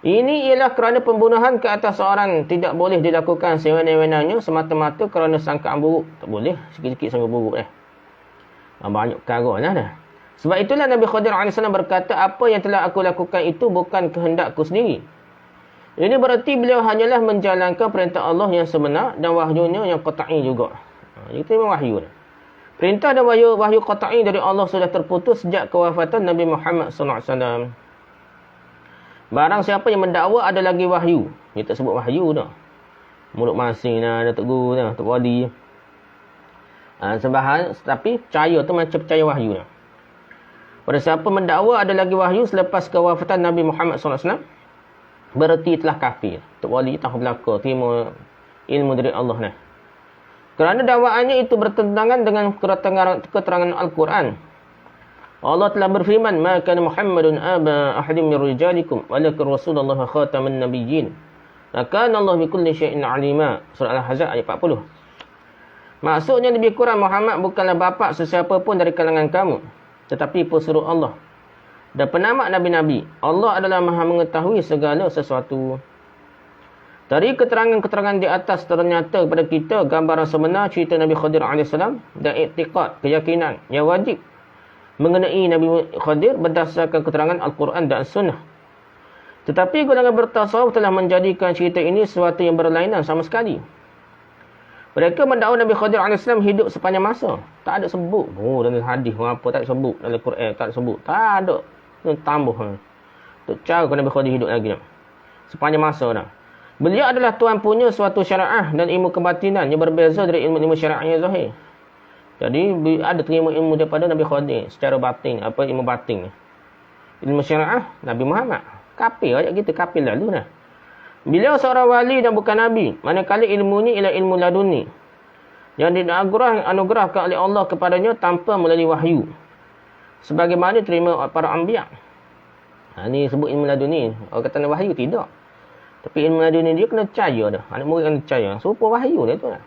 Ini ialah kerana pembunuhan ke atas seorang tidak boleh dilakukan sewenang-wenangnya semata-mata kerana sangkaan buruk. Tak boleh. Sikit-sikit sangka buruk banyak perkara dah. Sebab itulah Nabi Khadir AS berkata, apa yang telah aku lakukan itu bukan kehendakku sendiri. Ini berarti beliau hanyalah menjalankan perintah Allah yang sebenar dan wahyunya yang qat'i juga. Itu memang wahyu. Perintah dan wahyu qat'i dari Allah sudah terputus sejak kewafatan Nabi Muhammad SAW. Barang siapa yang mendakwa ada lagi wahyu. Dia tak sebut wahyu dah. Mulut masing dah, Datuk Guru dah, Datuk Wali. Tapi percaya tu macam percaya wahyu dah. Pada siapa mendakwa ada lagi wahyu selepas kewafatan Nabi Muhammad SAW, berarti telah kafir. Datuk Wali tahu belaka, terima ilmu dari Allah dah. Kerana dakwaannya itu bertentangan dengan keterangan Al-Quran. Allah telah berfirman, "Ma kana Muhammadun aba ahadin min rijalikum, walakin Rasulullah khataman nabiyyin. Wa kana Allah bikulli syai'in 'alima." Surah Al-Ahzab ayat 40. Maksudnya lebih kurang Muhammad bukanlah bapa sesiapa pun dari kalangan kamu, tetapi pesuruh Allah dan penamak nabi-nabi. Allah adalah Maha mengetahui segala sesuatu. Dari keterangan-keterangan di atas ternyata kepada kita gambaran sebenar cerita Nabi Khadir AS dan iktiqad, keyakinan yang wajib mengenai Nabi Khadir berdasarkan keterangan Al-Quran dan Sunnah. Tetapi golongan bertasawuf telah menjadikan cerita ini sesuatu yang berlainan sama sekali. Mereka mendakwa Nabi Khadir AS hidup sepanjang masa. Tak ada sebut. Dalam hadis apa tak ada sebut. Dalam Quran tak ada sebut. Tak ada. Tambah. Tak cara Nabi Khadir hidup lagi. Sepanjang masa dah. Beliau adalah tuan punya suatu syariah dan ilmu kebatinan yang berbeza dari ilmu-ilmu syariah yang zahir. Jadi ada terima ilmu daripada Nabi Khadir secara batin, ilmu batin. Ilmu syariah Nabi Muhammad. Kafir ayat gitu, kafir lalu dah. Beliau seorang wali dan bukan nabi, manakala ilmunya ialah ilmu laduni yang dianugerahkan oleh Allah kepadanya tanpa melalui wahyu. Sebagaimana terima para anbiya. Ini sebut ilmu laduni. Orang kata wahyu tidak. Tapi ilmu laduni dia kena percaya dah. Anak murid kena percaya. Serupa wahyu dia tu lah.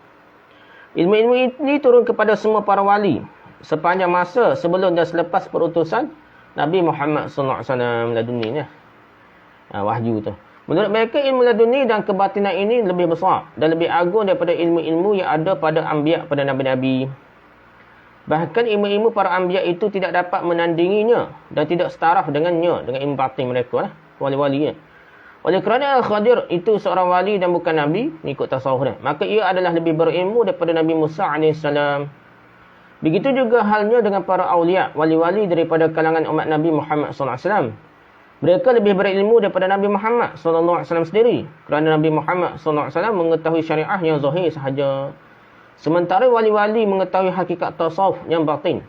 Ilmu-ilmu ini turun kepada semua para wali sepanjang masa sebelum dan selepas perutusan Nabi Muhammad SAW laduni ni. Wahyu tu. Menurut mereka ilmu laduni dan kebatinan ini lebih besar dan lebih agung daripada ilmu-ilmu yang ada pada anbiya, pada nabi-nabi. Bahkan ilmu-ilmu para anbiya itu tidak dapat menandinginya dan tidak setaraf dengannya, dengan ilmu batin mereka lah, wali-wali. Oleh kerana Al-Khadir itu seorang wali dan bukan nabi, ikut tasawuf dah, maka ia adalah lebih berilmu daripada Nabi Musa AS. Begitu juga halnya dengan para awliya, wali-wali daripada kalangan umat Nabi Muhammad SAW. Mereka lebih berilmu daripada Nabi Muhammad SAW sendiri. Kerana Nabi Muhammad SAW mengetahui syariah yang zahir sahaja. Sementara wali-wali mengetahui hakikat tasawuf yang batin.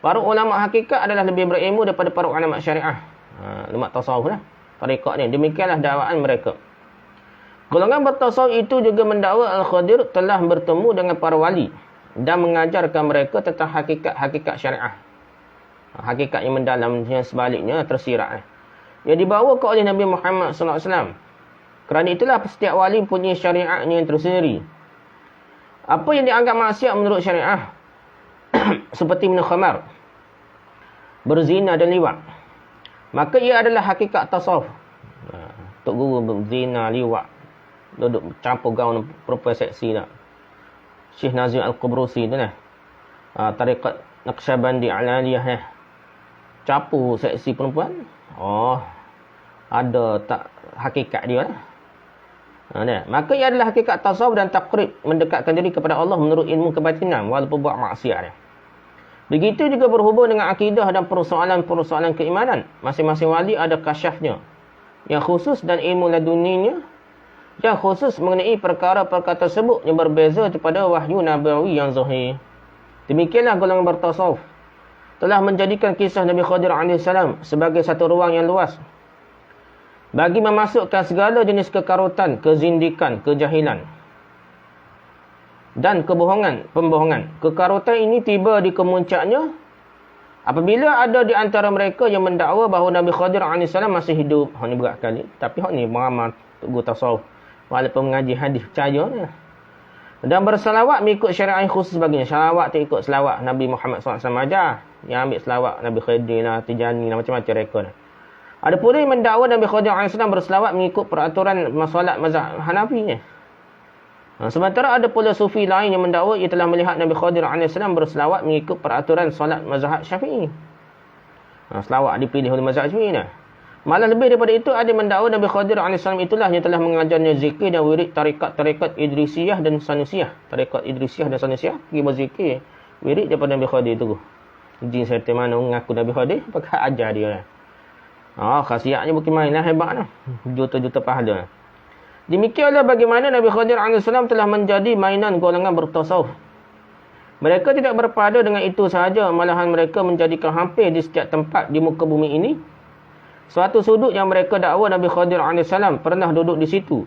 Para ulama hakikat adalah lebih berilmu daripada para ulama syariah. Ulama tasawuf lah. Tarikat ni. Demikianlah dakwaan mereka. Golongan bertasawuf itu juga mendakwa Al-Khadir telah bertemu dengan para wali dan mengajarkan mereka tentang hakikat syariah. Hakikat yang mendalam, yang sebaliknya tersirat. Yang dibawa oleh Nabi Muhammad SAW. Kerana itulah setiap wali punya syariatnya yang tersendiri. Apa yang dianggap maksiat menurut syariah seperti minum khamar, berzina dan liwat, Maka ia adalah hakikat tasawuf. Tok Guru berzina, liwat, duduk campur gaun perempuan seksi tak. Syekh Nazim Al-Qubrusi tu lah. Tarikat Naqsyabandi Alaliyah lah. Campur seksi perempuan. Oh, ada tak hakikat dia lah. Maka ia adalah hakikat tasawuf dan takrib, mendekatkan diri kepada Allah menurut ilmu kebatinan walaupun buat maksiat dia. Begitu juga berhubung dengan akidah dan persoalan-persoalan keimanan. Masing-masing wali ada kasyafnya yang khusus dan ilmu laduninya yang khusus mengenai perkara-perkara tersebut yang berbeza daripada wahyu nabawi yang zahir. Demikianlah golongan bertasawuf telah menjadikan kisah Nabi Khadir AS sebagai satu ruang yang luas bagi memasukkan segala jenis kekarutan, kezindikan, kejahilan dan pembohongan. Kekarutan ini tiba di kemuncaknya apabila ada di antara mereka yang mendakwa bahawa Nabi Khadir AS masih hidup. Ini berat kali. Tapi ni beramal teguh tasawuf. Walaupun mengaji hadis percaya ni. Dan berselawat mengikut syariat yang khusus baginya. Selawat tu ikut selawat Nabi Muhammad SAW ajar. Yang ambil selawat Nabi Khidir lah, Tijani lah, macam-macam rekod. Ada pula yang mendakwa Nabi Khadir AS berselawat mengikut peraturan solat mazhab Hanafi ni. Sementara ada pula sufi lain yang mendakwa ia telah melihat Nabi Khadir AS berselawat mengikut peraturan solat mazhab Syafi'i. Selawat dipilih oleh mazhab Syafi'i ni. Malah lebih daripada itu, ada yang mendakwa Nabi Khadir AS itulah yang telah mengajarnya zikir dan wirid tarikat Idrisiyah dan Sanusiyah. Tarikat Idrisiyah dan Sanusiyah pergi berzikir wirid daripada Nabi Khadir tu. Jin serta mana mengaku Nabi Khadir, pakai ajar dia lah. Khasiatnya bukan main lah, hebat lah. Juta-juta pahala. Demikianlah bagaimana Nabi Khadir AS telah menjadi mainan golongan bertasawuf. Mereka tidak berpada dengan itu sahaja, malahan mereka menjadikan hampir di setiap tempat di muka bumi ini suatu sudut yang mereka dakwa Nabi Khadir AS pernah duduk di situ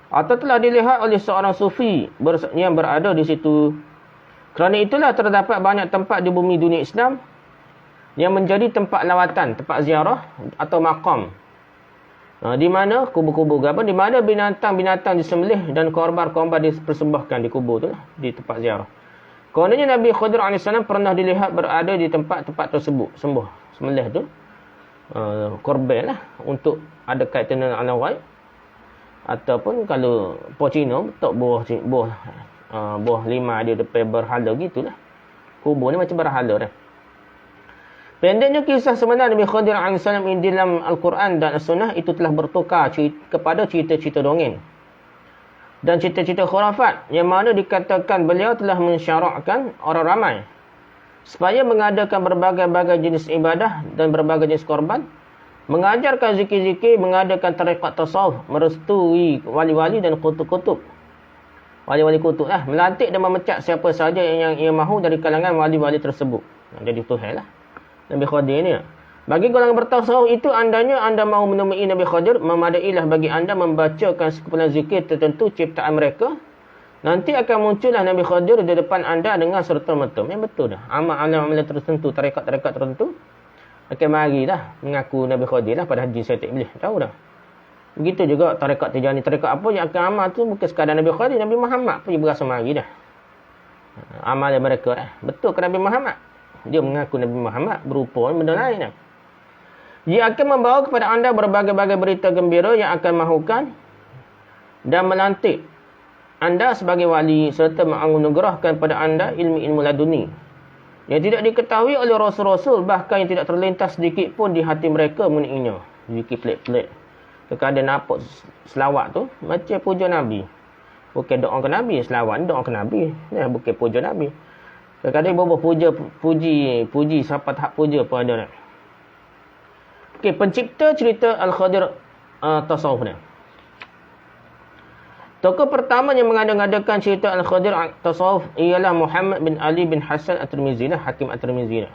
atau telah dilihat oleh seorang sufi yang berada di situ. Kerana itulah terdapat banyak tempat di bumi dunia Islam yang menjadi tempat lawatan, tempat ziarah atau makam. Di mana kubur-kubur apa, di mana binatang-binatang disembelih dan korban-korban dipersembahkan di kubur tu lah, di tempat ziarah. Kononnya Nabi Khadir AS pernah dilihat berada di tempat-tempat tersebut, sembelih tu. Korban lah untuk ada kaitan dengan alam ghaib, ataupun kalau Pocino tok buah lima dia depan berhala gitulah. Kubur ni macam berhala dah. Pendeknya kisah sebenar Nabi Khadir AS di dalam Al-Quran dan As-Sunnah itu telah bertukar kepada cerita-cerita dongeng dan cerita-cerita khurafat yang mana dikatakan beliau telah mensyarakkan orang ramai supaya mengadakan berbagai-bagai jenis ibadah dan berbagai jenis korban, mengajarkan zikir-zikir, mengadakan tarikat tasawuf, merestui wali-wali dan kutub-kutub. Wali-wali kutub lah, melantik dan memecat siapa sahaja yang ia mahu dari kalangan wali-wali tersebut. Jadi Tuhan lah Nabi Khadir ni. Bagi golongan bertasawuf itu, andanya anda mahu menemui Nabi Khadir, memadailah bagi anda membacakan sekumpulan zikir tertentu ciptaan mereka. Nanti akan muncullah Nabi Khadir di depan anda dengan serta-merta. Yang betul dah. Amal-amal tertentu, tarikat-tarikat tertentu akan marilah mengaku Nabi Khadir lah pada haji saya tak boleh. Tahu dah. Begitu juga tarikat Tijani, tarikat apa yang akan amal tu bukan sekadar Nabi Khadir, Nabi Muhammad pun berasa mari dah. Amal mereka betul ke Nabi Muhammad? Dia mengaku Nabi Muhammad berupa benda lain dah. Dia akan membawa kepada anda berbagai-bagai berita gembira yang akan mahukan dan melantik anda sebagai wali serta menganugerahkan pada anda ilmu-ilmu laduni yang tidak diketahui oleh rasul-rasul, bahkan yang tidak terlintas sedikit pun di hati mereka mengenainya. Zikir pelik-pelik. Kadang nampak selawat tu macam puja Nabi. Bukan doa ke Nabi, selawat doa ke Nabi. Bukan puja Nabi. Kadang-kadang bobo puji siapa tak puja pun ada. Okey, pencipta cerita Al-Khadir tasawuf ni. Tokoh pertama yang mengada-ngadakan cerita Al-Khadir tasawuf ialah Muhammad bin Ali bin Hasan At-Tirmizi lah, Hakim At-Tirmizi lah.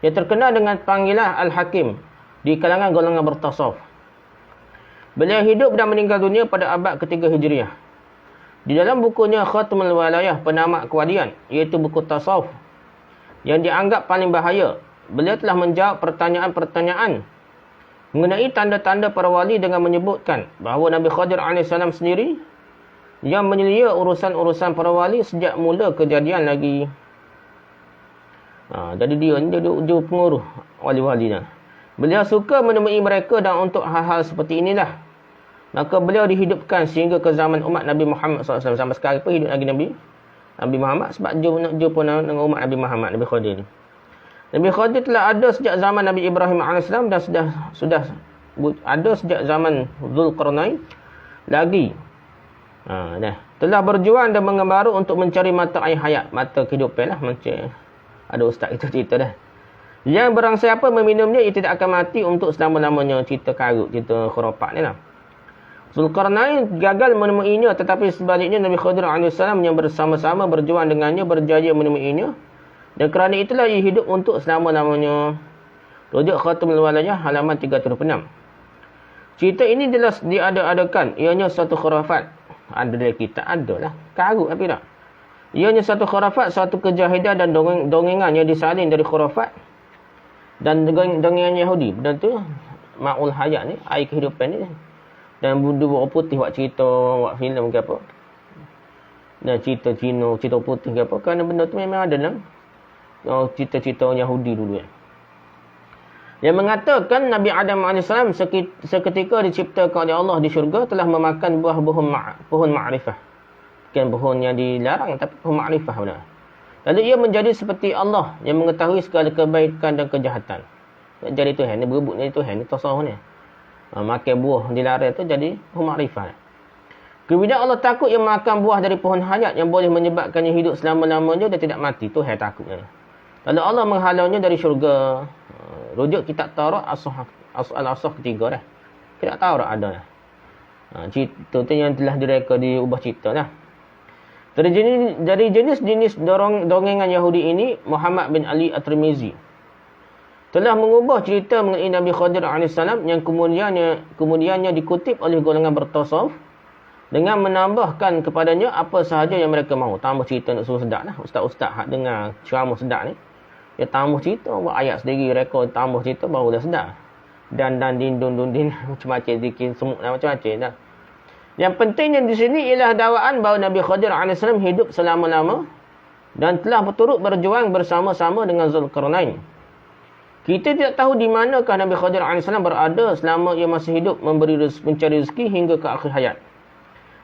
Dia terkenal dengan panggilan Al-Hakim di kalangan golongan bertasawuf. Beliau hidup dan meninggal dunia pada abad ketiga Hijriah. Di dalam bukunya Khatmul Walayah, Penamat Kewalian, iaitu buku tasawuf yang dianggap paling bahaya, beliau telah menjawab pertanyaan-pertanyaan mengenai tanda-tanda para wali dengan menyebutkan bahawa Nabi Khadir AS sendiri yang menyelia urusan-urusan para wali sejak mula kejadian lagi. Jadi dia pengurus wali-wali. Beliau suka menemui mereka dan untuk hal-hal seperti inilah maka beliau dihidupkan sehingga ke zaman umat Nabi Muhammad SAW. Sampai sekarang pun hidup lagi Nabi Muhammad sebab jumpa dengan umat Nabi Muhammad, Nabi Khadir ni. Nabi Khadir telah ada sejak zaman Nabi Ibrahim AS dan sudah ada sejak zaman Zulkarnain lagi. Telah berjuang dan mengembara untuk mencari mata air hayat, mata kehidupan lah. Macam ada ustaz kita cerita dah. Yang barang siapa meminumnya, ia tidak akan mati untuk selama-lamanya. Cerita karut, cerita khurafat ni lah. Zulkarnain gagal menemuinya, tetapi sebaliknya Nabi Khadir AS yang bersama-sama berjuang dengannya berjaya menemuinya. Dan kerana itulah ia hidup untuk selama-lamanya. Rujuk Khatamul Walayah halaman 336. Cerita ini jelas diada-adakan. Ianya suatu khurafat. Ada dari kita, ada lah. Karut tapi tak. Ianya satu khurafat, satu kejahilan dan dongengan yang disalin dari khurafat dan dongengan Yahudi. Benda tu ma'ul hayat ni, air kehidupan ni. Dan dua putih buat cerita, buat filem ke apa. Dan cerita Cina, cerita putih ke apa. Kerana benda tu memang ada dalam cerita-cerita Yahudi dulu. Yang mengatakan Nabi Adam AS seketika diciptakan oleh Allah di syurga telah memakan buah pohon ma'rifah. Bukan pohon yang dilarang, tapi pohon ma'rifah benar. Lalu ia menjadi seperti Allah yang mengetahui segala kebaikan dan kejahatan. Jadi Tuhan, dia berebut jadi Tuhan, dia tasawuf ni. Makan buah dilarang tu jadi pohon ma'rifah. Kemudian Allah takut yang makan buah dari pohon hayat yang boleh menyebabkannya hidup selama-lamanya dan tidak mati. Tuhan takutnya. Lalu Allah menghalaunya dari syurga. Rujuk kitab Taurat Al-Asah ketiga dah. Kitab Taurat ada dah. Cerita tu yang telah direka diubah cerita dah. Dari jenis-jenis dongengan Yahudi ini, Muhammad bin Ali At-Tirmizi telah mengubah cerita mengenai Nabi Khadir AS yang kemudiannya dikutip oleh golongan bertasawuf dengan menambahkan kepadanya apa sahaja yang mereka mahu. Tambah cerita nak suruh sedap lah. Ustaz-ustaz hak dengar ceramah sedap ni, dia tambah cerita, buat ayat sendiri, rekod tambah cerita, barulah sedap. Dan din macam-macam zikir semut dan macam-macam dah. Yang pentingnya di sini ialah dakwaan bahawa Nabi Khadir AS hidup selama-lama dan telah berturut berjuang bersama-sama dengan Zulkarnain. Kita tidak tahu di manakah Nabi Khadir AS berada selama ia masih hidup mencari rezeki hingga ke akhir hayat.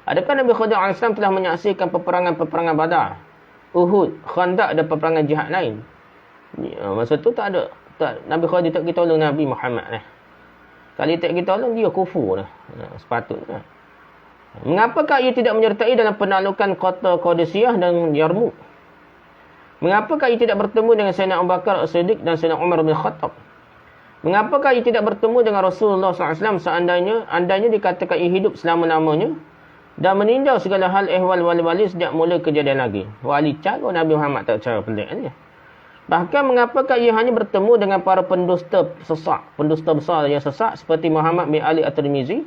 Adakah Nabi Khadir AS telah menyaksikan peperangan-peperangan Badar, Uhud, Khandaq dan peperangan jihad lain? Masa tu tak ada. Nabi Khadir tak pergi tolong Nabi Muhammad. Kali tak pergi tolong, dia kufur dah. Sepatutnya. Mengapakah ia tidak menyertai dalam penaklukan kota Qadisiyah dan Yarmouk? Mengapakah ia tidak bertemu dengan Sayyidina Abu Bakar As-Siddiq dan Sayyidina Umar bin Khattab? Mengapakah ia tidak bertemu dengan Rasulullah SAW seandainya dikatakan ia hidup selama-lamanya dan meninjau segala hal ehwal wali-wali sejak mula kejadian lagi? Wali cara Nabi Muhammad tak cara pelik ni. Bahkan mengapakah ia hanya bertemu dengan para pendusta besar yang sesat seperti Muhammad bin Ali At-Tirmizi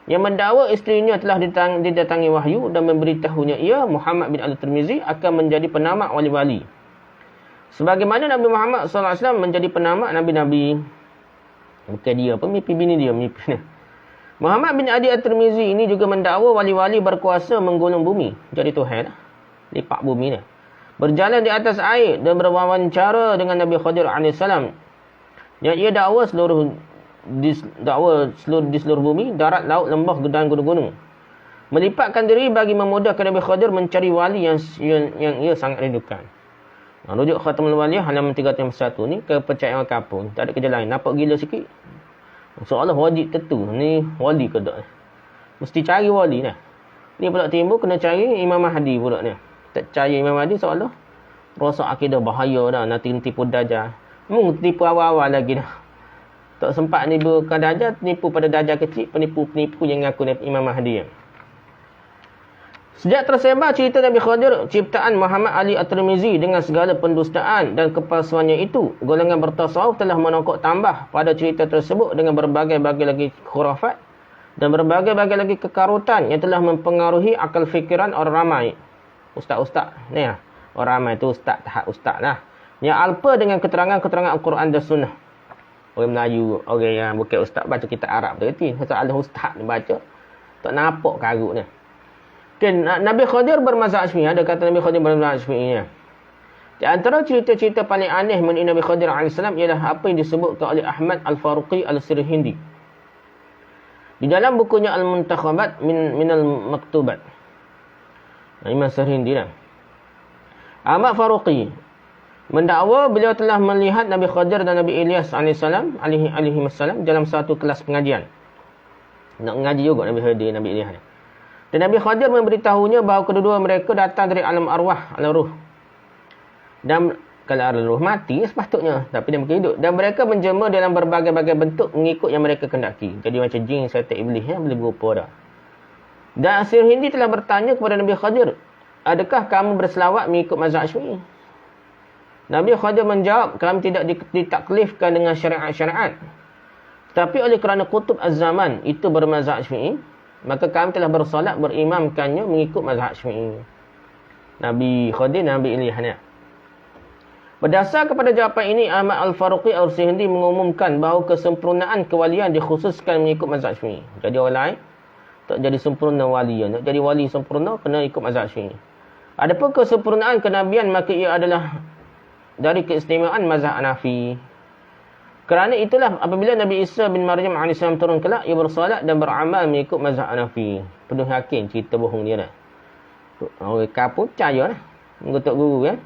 yang mendakwa isterinya telah didatangi wahyu dan memberitahunya ia, Muhammad bin Ali At-Tirmizi, akan menjadi penamak wali-wali. Sebagaimana Nabi Muhammad SAW menjadi penamak nabi-nabi. Bukan dia, pemimpin bini dia. Muhammad bin Ali At-Tirmizi ini juga mendakwa wali-wali berkuasa menggulung bumi. Jadi Tuhan, lipat bumi ni. Berjalan di atas air dan berwawancara dengan Nabi Khadir AS yang ia dakwa di seluruh bumi, darat, laut, lembah dan gunung-gunung. Melipatkan diri bagi memudahkan Nabi Khadir mencari wali yang ia sangat rindukan. Rujuk Khatamul Walayah halaman 301 ni, kepercayaan kampung. Tak ada kerja lain. Nampak gila sikit. Seolah wajib tentu. Ni wali ke tak? Mesti cari wali lah. Ni pula timbul kena cari Imam Mahdi pula ni. Tak percaya Imam Mahdi seolah rosak akidah, bahaya dah. Nanti tipu Dajjal. Tipu awal-awal lagi dah. Tak sempat nipukan Dajjal, nipu pada Dajjal kecil, penipu-penipu yang ngaku Imam Mahdi. Sejak tersebar cerita Nabi Khadir, ciptaan Muhammad Ali At-Tirmizi dengan segala pendustaan dan kepalsuannya itu, golongan bertasawuf telah menokok tambah pada cerita tersebut dengan berbagai-bagai lagi khurafat dan berbagai-bagai lagi kekarutan yang telah mempengaruhi akal fikiran orang ramai. Ustaz-ustaz ni lah. Orang ramai tu ustaz, tahap ustaz lah. Yang alpa dengan keterangan-keterangan Al-Quran dan Sunnah. Orang Melayu, orang yang bukan ustaz, baca kitab Arab tu. Soalan ustaz ni baca. Tak nampak karut ni. Okay, Nabi Khadir bermazhab Syafi'i. Ada kata Nabi Khadir bermazhab Syafi'i. Di antara cerita-cerita paling aneh mengenai Nabi Khadir AS ialah apa yang disebutkan oleh Ahmad Al-Faruqi Al-Sirhindi. Di dalam bukunya Al-Muntakhabat min Al-Maktubat. Imam Sirhindi lah. Ahmad Faruqi mendakwa beliau telah melihat Nabi Khadir dan Nabi Ilyas alaihi wassalam dalam satu kelas pengajian. Nak mengaji juga Nabi Khadir, Nabi Ilyas. Dan Nabi Khadir memberitahunya bahawa kedua-dua mereka datang dari alam arwah, alam ruh. Dan kalau alam ruh mati, sepatutnya. Tapi dia hidup. Dan mereka menjelma dalam berbagai-bagai bentuk mengikut yang mereka kendaki. Jadi macam jin, syaitan, iblis, boleh berupa dah. Dan Sirhindi telah bertanya kepada Nabi Khadir, adakah kamu berselawat mengikut mazhab Syafi'i? Nabi Khadir menjawab, kami tidak ditaklifkan dengan syariat-syariat. Tapi oleh kerana kutub az-zaman itu bermazhab Syafi'i, maka kami telah bersolat berimamkannya mengikut mazhab Syafi'i. Nabi Khadir, Nabi Ilyas. Berdasar kepada jawapan ini, Ahmad Al-Faruqi Al-Sirhindi mengumumkan bahawa kesempurnaan kewalian dikhususkan mengikut mazhab Syafi'i. Jadi orang lain tak jadi sempurna wali. Nak jadi wali sempurna, kena ikut mazhab Syafi'i. Adapun kesempurnaan kenabian, maka ia adalah dari keistimewaan mazhab Hanafi. Kerana itulah apabila Nabi Isa bin Maryam AS turun kelak, ia bersolat dan beramal mengikut mazhab Hanafi. Penuh yakin cerita bohong dia dah. Orang kapur percaya lah. Mengutuk guru kan.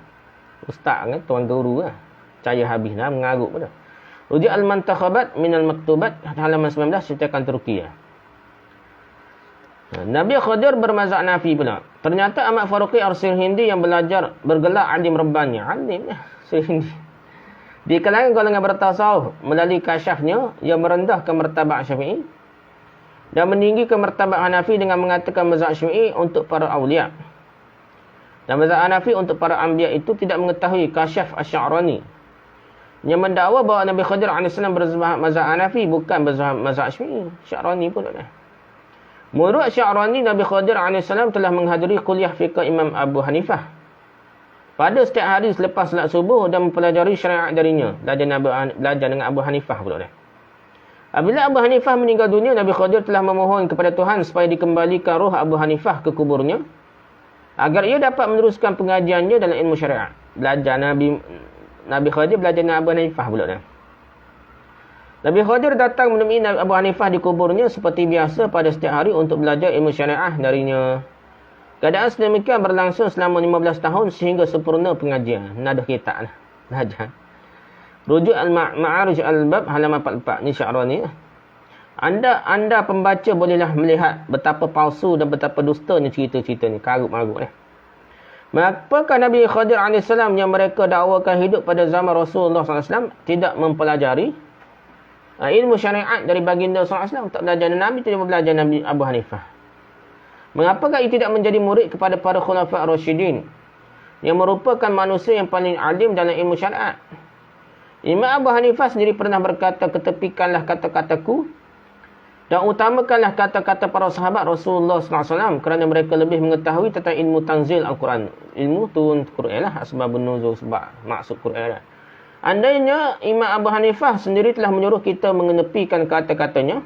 Ustaz kan, tuan guru lah. Percaya habis lah, mengarut pun dah. Rujuk Al-Muntakhabat min Al-Maktubat, halaman 19, ceritakan Turki. Nabi Khadir bermazhab Hanafi pula. Ternyata Ahmad Faruqi Al-Sirhindi yang belajar bergelar alim Rabbani. Alim lah, Sirhindi. Di kalangan golongan bertasawuf, melalui kasyafnya, ia merendahkan martabat Syafi'i dan meninggikan martabat Hanafi dengan mengatakan mazhab Syafi'i untuk para awliya. Dan mazhab Hanafi untuk para anbiya itu tidak mengetahui kasyaf Asy'arani yang mendakwa bahawa Nabi Khadir AS berzmazhab Hanafi, bukan mazhab Syafi'i. Asy'arani pun ada. Menurut Asy'arani, Nabi Khadir AS telah menghadiri kuliah fiqh Imam Abu Hanifah pada setiap hari selepas salat subuh dan mempelajari syariat darinya. Belajar dengan Abu Hanifah pula dah. Apabila Abu Hanifah meninggal dunia, Nabi Khadir telah memohon kepada Tuhan supaya dikembalikan roh Abu Hanifah ke kuburnya agar ia dapat meneruskan pengajiannya dalam ilmu syariat. Belajar Nabi Khadir belajar dengan Abu Hanifah pula dah. Nabi Khadir datang menemui Abu Hanifah di kuburnya seperti biasa pada setiap hari untuk belajar ilmu syariah darinya. Keadaan sedemikian berlangsung selama 15 tahun sehingga sempurna pengajian. Nadah kitab lah. Belajar. Rujuk Al-Ma'arij Al-Bab halaman 44. Ni Sya'rani. Anda pembaca bolehlah melihat betapa palsu dan betapa dustanya cerita-cerita ni. Karut-marut lah. Mengapakah Nabi Khadir AS yang mereka dakwakan hidup pada zaman Rasulullah SAW tidak mempelajari ilmu syariat dari baginda SAW? Tak belajar Nabi, tidak belajar Nabi Abu Hanifah. Mengapakah ia tidak menjadi murid kepada para khulafa' Rasyidin yang merupakan manusia yang paling alim dalam ilmu syariat? Imam Abu Hanifah sendiri pernah berkata, ketepikanlah kata-kataku dan utamakanlah kata-kata para sahabat Rasulullah SAW kerana mereka lebih mengetahui tentang ilmu tanzil Al-Quran. Ilmu turun Quran lah, asbabun nuzul, sebab maksud Quran lah. Andainya Imam Abu Hanifah sendiri telah menyuruh kita mengenepikan kata-katanya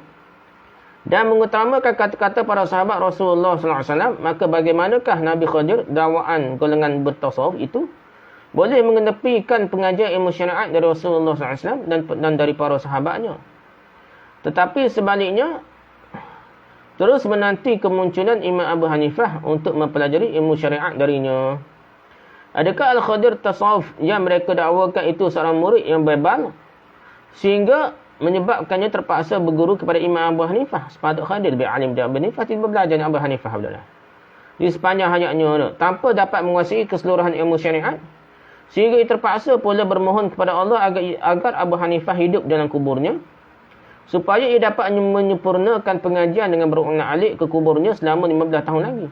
dan mengutamakan kata-kata para sahabat Rasulullah SAW, maka bagaimanakah Nabi Khadir, dakwaan golongan bertasawuf itu, boleh mengenepikan pengajian ilmu syariat dari Rasulullah SAW dan dari para sahabatnya? Tetapi sebaliknya, terus menanti kemunculan Imam Abu Hanifah untuk mempelajari ilmu syariat darinya. Adakah Al-Khadir tasawuf yang mereka dakwakan itu seorang murid yang bebal sehingga menyebabkannya terpaksa berguru kepada Imam Abu Hanifah? Sepatutnya Khadir lebih alim dari Abu Hanifah, tidak belajar dengan Abu Hanifah adalah di sepanjang hayatnya tanpa dapat menguasai keseluruhan ilmu syariat, sehingga ia terpaksa pula bermohon kepada Allah agar Abu Hanifah hidup dalam kuburnya supaya ia dapat menyempurnakan pengajian dengan berulang-alik ke kuburnya selama 15 tahun lagi.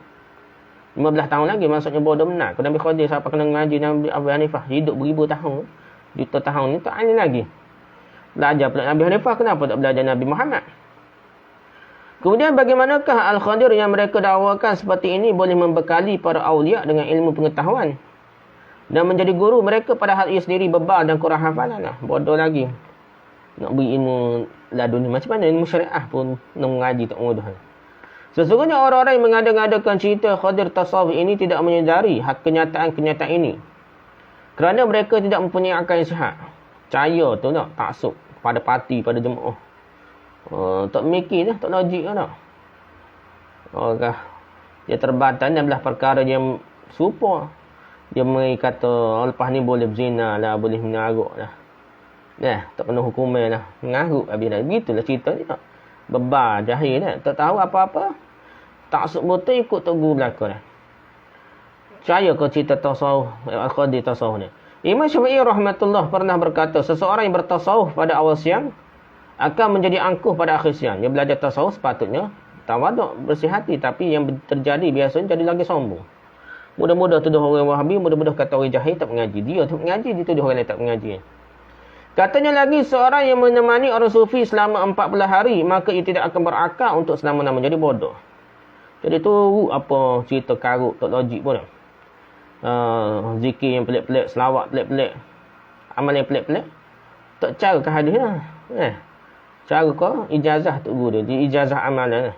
15 tahun lagi maksudnya bodoh benar. Kalau Nabi Khadir siapa kena mengaji Nabi Abu Hanifah hidup beribu tahun, juta tahun ni tak alim lagi. Belajar pula Nabi Hanifah, kenapa tak belajar Nabi Muhammad? Kemudian bagaimanakah Al-Khadir yang mereka dakwakan seperti ini boleh membekali para awliya dengan ilmu pengetahuan dan menjadi guru mereka padahal ia sendiri bebal dan kurang hafalan? Bodoh lagi. Nak beri ilmu laduni macam mana? Ilmu syariah pun nak mengaji tak mudah. Sesungguhnya orang-orang yang mengada-ngadakan cerita Khadir tasawuf ini tidak menyedari hak kenyataan-kenyataan ini. Kerana mereka tidak mempunyai akal yang sihat. Percaya tu tak, taksub pada parti, pada jemaah. Tak mikir dah, tak logik dah. Dia terbatan dan belah perkara yang serupa. Dia kata, lepas ni boleh berzina lah, boleh mengaruk lah. Tak penuh hukuman lah. Mengaruk habis dah. Begitulah cerita ni. Bebar, jahil dah. Tak tahu apa-apa. Taksub betul ikut Tok Guru belakang dah. Percaya kau cerita tasawuf, Al-Qadir tasawuf ni. Imam Syafi'i rahmatullah pernah berkata, seseorang yang bertasawuf pada awal siang akan menjadi angkuh pada akhir siang. Dia belajar tasawuf sepatutnya tawaduk, bersih hati. Tapi yang terjadi biasanya jadi lagi sombong. Mudah-mudah tuduh orang Wahabi, mudah-mudah kata orang jahil tak mengaji. Dia tak mengaji, dia tuduh orang lain tak mengaji. Katanya lagi, seorang yang menemani orang sufi selama 40 hari, maka ia tidak akan berakal untuk selama-lamanya. Jadi bodoh. Jadi tu apa cerita karut, tak logik pun. Zikir yang pelik-pelik, selawat pelik-pelik, amal yang pelik-pelik. Tak cara ke hadis lah. Cara kau ijazah Tok Guru dia. Ijazah amalan.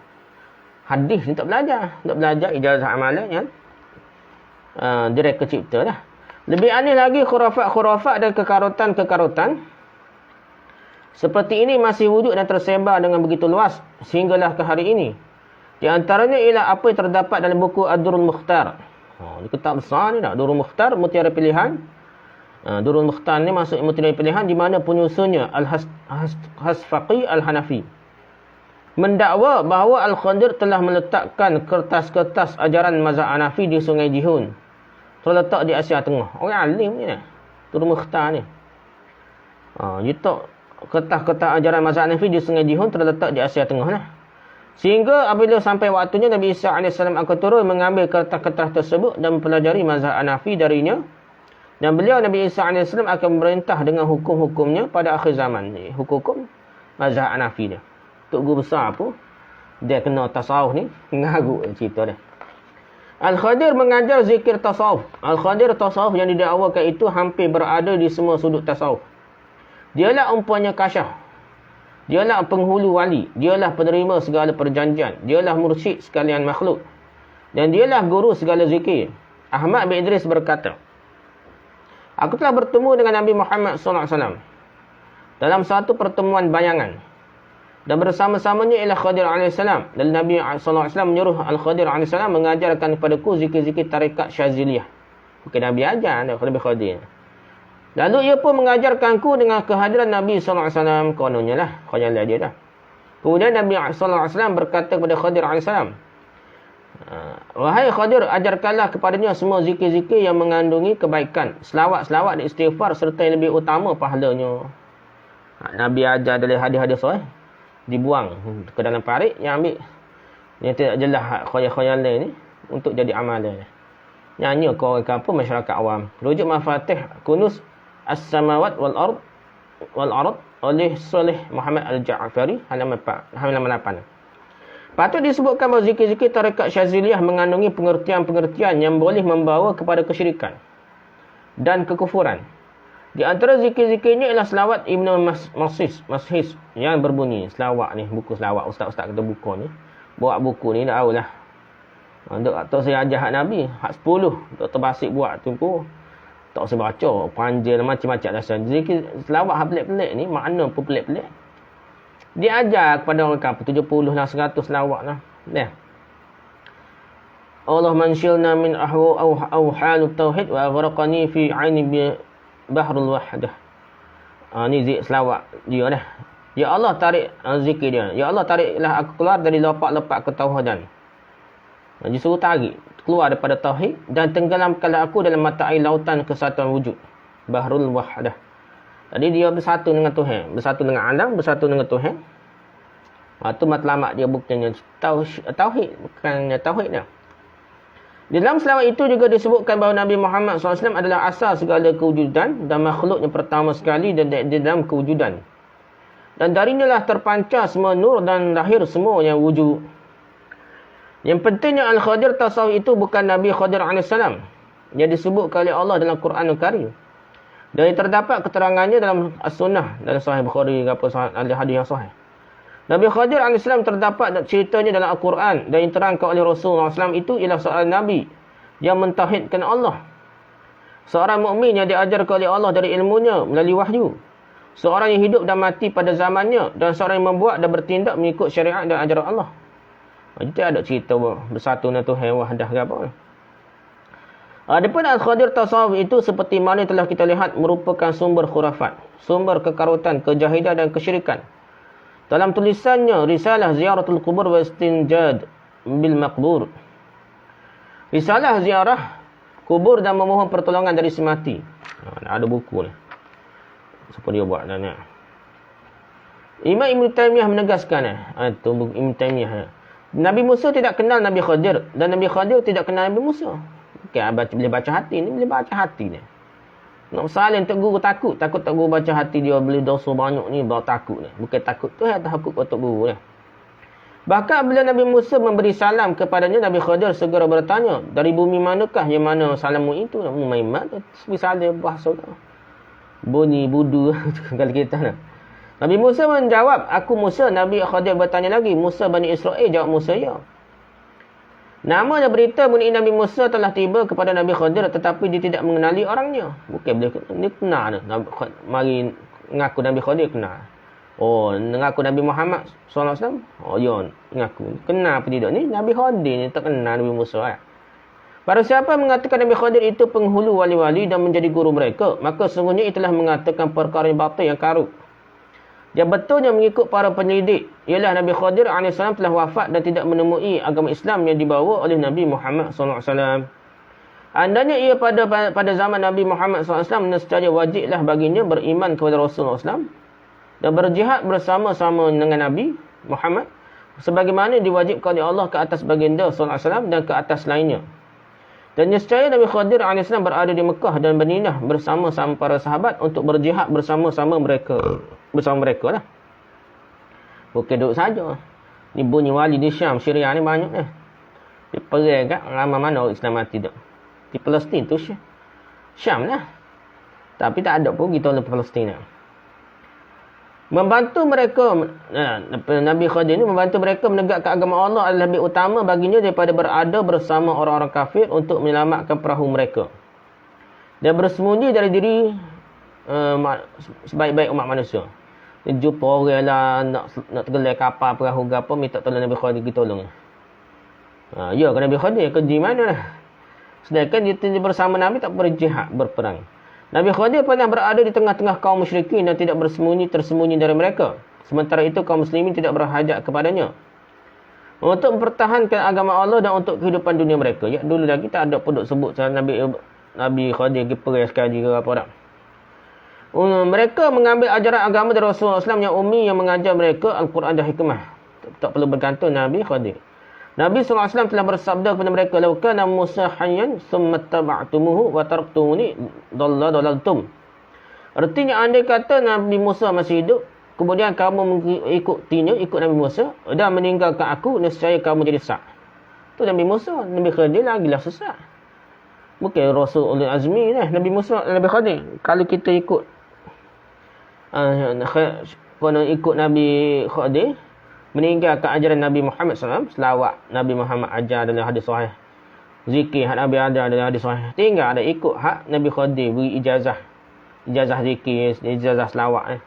Hadis ni tak belajar. Tak belajar ijazah amalan yang direka cipta dah. Lebih aneh lagi khurafat-khurafat dan kekarutan-kekarutan seperti ini masih wujud dan tersebar dengan begitu luas sehinggalah ke hari ini. Di antaranya ialah apa yang terdapat dalam buku Ad-Durrul Mukhtar. Di kitab besar ni dah, Durrul Mukhtar, mutiara pilihan. Durrul Mukhtar ni maksud mutiara pilihan di mana penyusunnya Al-Hasfaqi Al-Hanafi mendakwa bahawa Al-Qadir telah meletakkan kertas-kertas ajaran mazhab Hanafi di Sungai Jihun, terletak di Asia Tengah. Orang alim ni lah, Durrul Mukhtar ni. Letak kertas-kertas ajaran mazhab Hanafi di Sungai Jihun terletak di Asia Tengah lah. Sehingga apabila sampai waktunya Nabi Isa AS akan turun mengambil kertas-kertas tersebut dan mempelajari mazhab Hanafi darinya. Dan beliau Nabi Isa AS akan memerintah dengan hukum-hukumnya pada akhir zaman. Hukum mazhab Hanafi dia. Tok Guru besar pun dia kena tasawuf ni. Ngaruk cerita dia. Al-Qadir mengajar zikir tasawuf. Al-Qadir tasawuf yang didakwakan itu hampir berada di semua sudut tasawuf. Dialah umpamanya kasyaf. Dialah penghulu wali. Dialah penerima segala perjanjian. Dialah mursyid sekalian makhluk. Dan dialah guru segala zikir. Ahmad bin Idris berkata, aku telah bertemu dengan Nabi Muhammad SAW dalam satu pertemuan bayangan. Dan bersama-samanya ialah Khadir AS. Dan Nabi SAW menyuruh Al-Khadir AS mengajarkan kepadaku zikir-zikir tarikat Syaziliyah. Bukan Nabi ajar, Nabi Khadir. Lalu ia pun mengajarkanku dengan kehadiran Nabi SAW. Kononnya lah, kononnya dia dah. Kemudian Nabi SAW berkata kepada Khadir AS, wahai Khadir, ajarkanlah kepadanya semua zikir-zikir yang mengandungi kebaikan, selawat-selawat dan istighfar serta yang lebih utama pahalanya. Nabi ajar dari hadis-hadis sahih, dibuang ke dalam parit, yang ambil yang tidak jelas khayal-khayal ni untuk jadi amalan. Nyanyi ke orang kampung, masyarakat awam. Rujuk Mafatih Kunuz As-Samawat wal Ard oleh Saleh Muhammad Al-Ja'fari, halaman 8. Patut disebutkan bahawa zikir-zikir tarikat Syaziliyah mengandungi pengertian-pengertian yang boleh membawa kepada kesyirikan dan kekufuran. Di antara zikir-zikirnya ialah selawat Ibn Mashis yang berbunyi. Selawat ni, buku selawat ustaz-ustaz kata buku ni. Buat buku ni dah tahulah. Dok saya ajar hak Nabi, hak 10. Dr. Basik buat tu pun tak usah baca, panjang macam-macam dasar. Zikir selawat hak pelik-pelik ni, makna pun pelik-pelik. Dia ajar kepada orang kampung 70 lah 100 selawat lah. Allah manshilna min awhalut tauhid wa aghraqani fi aini bahrul wahdah. Ni zikir selawat dia dah. Ya Allah tarik zikir dia. Ya Allah tariklah aku keluar dari lopak-lopak ketauhidan. Dia suruh tarik keluar daripada tauhid dan tenggelamkanlah aku dalam mata air lautan kesatuan wujud, bahrul wahdah. Jadi dia bersatu dengan Tuhan, bersatu dengan alam, bersatu dengan Tuhan. Itu matlamat dia bukannya tauhid, bukannya tauhid dia. Di dalam selawat itu juga disebutkan bahawa Nabi Muhammad SAW adalah asal segala kewujudan dan makhluk yang pertama sekali dan di dalam kewujudan. Dan darinya lah terpancar semua nur dan lahir semua yang wujud. Yang pentingnya Al-Khadir tasawuf itu bukan Nabi Khadir AS yang disebutkan oleh Allah dalam Quran Al-Karim. Dan terdapat keterangannya dalam As-Sunnah, dalam Sahih Bukhari, hadis yang sahih. Nabi Khadir AS terdapat ceritanya dalam Al-Quran dan yang terangkan oleh Rasulullah SAW itu ialah seorang Nabi yang mentauhidkan Allah. Seorang mukmin yang diajar oleh Allah dari ilmunya melalui wahyu. Seorang yang hidup dan mati pada zamannya. Dan seorang yang membuat dan bertindak mengikut syariat dan ajaran Allah. Itu ada cerita bersatu dengan Tuhan wahdah ke apa. Adapun Al-Khadir Tasawuf itu seperti mana telah kita lihat merupakan sumber khurafat. Sumber kekarutan, kejahilan dan kesyirikan. Dalam tulisannya Risalah Ziaratul Qubur wa Istinjad bil Maqbur. Risalah ziarah kubur dan memohon pertolongan dari si mati. Ada buku ni. Siapa dia buat dah ni. Imam Ibn Taymiyah menegaskan itu buku Ibn Taymiyah. Nabi Musa tidak kenal Nabi Khadir dan Nabi Khadir tidak kenal Nabi Musa. Okey, boleh baca hati ni, boleh baca hati ni. Nak salin tok guru takut tak guru baca hati dia boleh dosa banyak ni, baru takut ni. Bukan takut tu, takut tok guru ni. Bahkan bila Nabi Musa memberi salam kepadanya, Nabi Khadir segera bertanya, dari bumi manakah yang mana salammu itu? Memang misalnya bahasa tu. Bunyi budu kalau kita nak. Nabi Musa menjawab, aku Musa. Nabi Khadir bertanya lagi, Musa Bani Israel? Jawab Musa, ya. Nama dan berita mengenai Nabi Musa telah tiba kepada Nabi Khadir, tetapi dia tidak mengenali orangnya. Bukan dia kenal. Mari ngaku Nabi Khadir kenal. Oh, mengaku Nabi Muhammad SAW? Oh, ya, mengaku. Kenal apa tidak? Ni Nabi Khadir ni tak kenal Nabi Musa. Para siapa mengatakan Nabi Khadir itu penghulu wali-wali dan menjadi guru mereka, maka sesungguhnya itulah mengatakan perkara yang batil yang karut. Yang betulnya mengikut para penyelidik, ialah Nabi Khadir AS telah wafat dan tidak menemui agama Islam yang dibawa oleh Nabi Muhammad SAW. Andainya ia pada zaman Nabi Muhammad SAW, nescaya wajiblah baginya beriman kepada Rasulullah SAW dan berjihad bersama-sama dengan Nabi Muhammad sebagaimana diwajibkan oleh Allah ke atas baginda sallallahu alaihi wasallam dan ke atas lainnya. Dan nescaya Nabi Khadir AS berada di Mekah dan Madinah bersama-sama para sahabat untuk berjihad bersama-sama mereka lah. Bukan duduk saja. Ni bunyi wali di Syam, Syria ni banyak ni. Di Perang kat ramai mana orang Islam mati tu. Di Palestin tu Syam lah. Tapi tak ada pun kita oleh Palestin lah. Membantu mereka, Nabi Khadir ini membantu mereka menegakkan agama Allah adalah lebih utama baginya daripada berada bersama orang-orang kafir untuk menyelamatkan perahu mereka. Dan bersembunyi dari diri sebaik-baik umat manusia. Dia jumpa orang lah nak tenggelam kapal, perahu apa, minta tolong Nabi Khadir kita tolong. Ya, kan Nabi Khadir kerja mana lah. Sedangkan dia bersama Nabi tak berjihad, berperang. Nabi Khadir pernah berada di tengah-tengah kaum musyrikin dan tidak tersembunyi dari mereka. Sementara itu kaum muslimin tidak berhajat kepadanya untuk mempertahankan agama Allah dan untuk kehidupan dunia mereka. Ya, dulu lagi tak ada pun duk sebut Nabi Khadir pergi perang sekali ke apa tak. Mereka mengambil ajaran agama dari Rasulullah SAW yang ummi yang mengajar mereka Al-Quran dan hikmah. Tak perlu bergantung Nabi Khadir. Nabi SAW telah bersabda kepada mereka, "Lau kana Musa hayyan thumma taba'tumuhu wa taraktumuni dalaltum." Artinya andai kata Nabi Musa masih hidup, kemudian kamu ikut Nabi Musa dan meninggalkan aku, nescaya kamu jadi sesat. Tu Nabi Musa, Nabi Khadir lagilah sesat. Bukan Rasul Ulul Azmi ni, Nabi Musa, Nabi Khadir. Kalau kita ikut Nabi Khadir, meninggalkan ajaran Nabi Muhammad SAW, selawat Nabi Muhammad ajar dalam hadis sahih, zikir hak Nabi ajar dalam hadis sahih, tinggal ada ikut hak Nabi Khadir beri ijazah zikir, ijazah selawat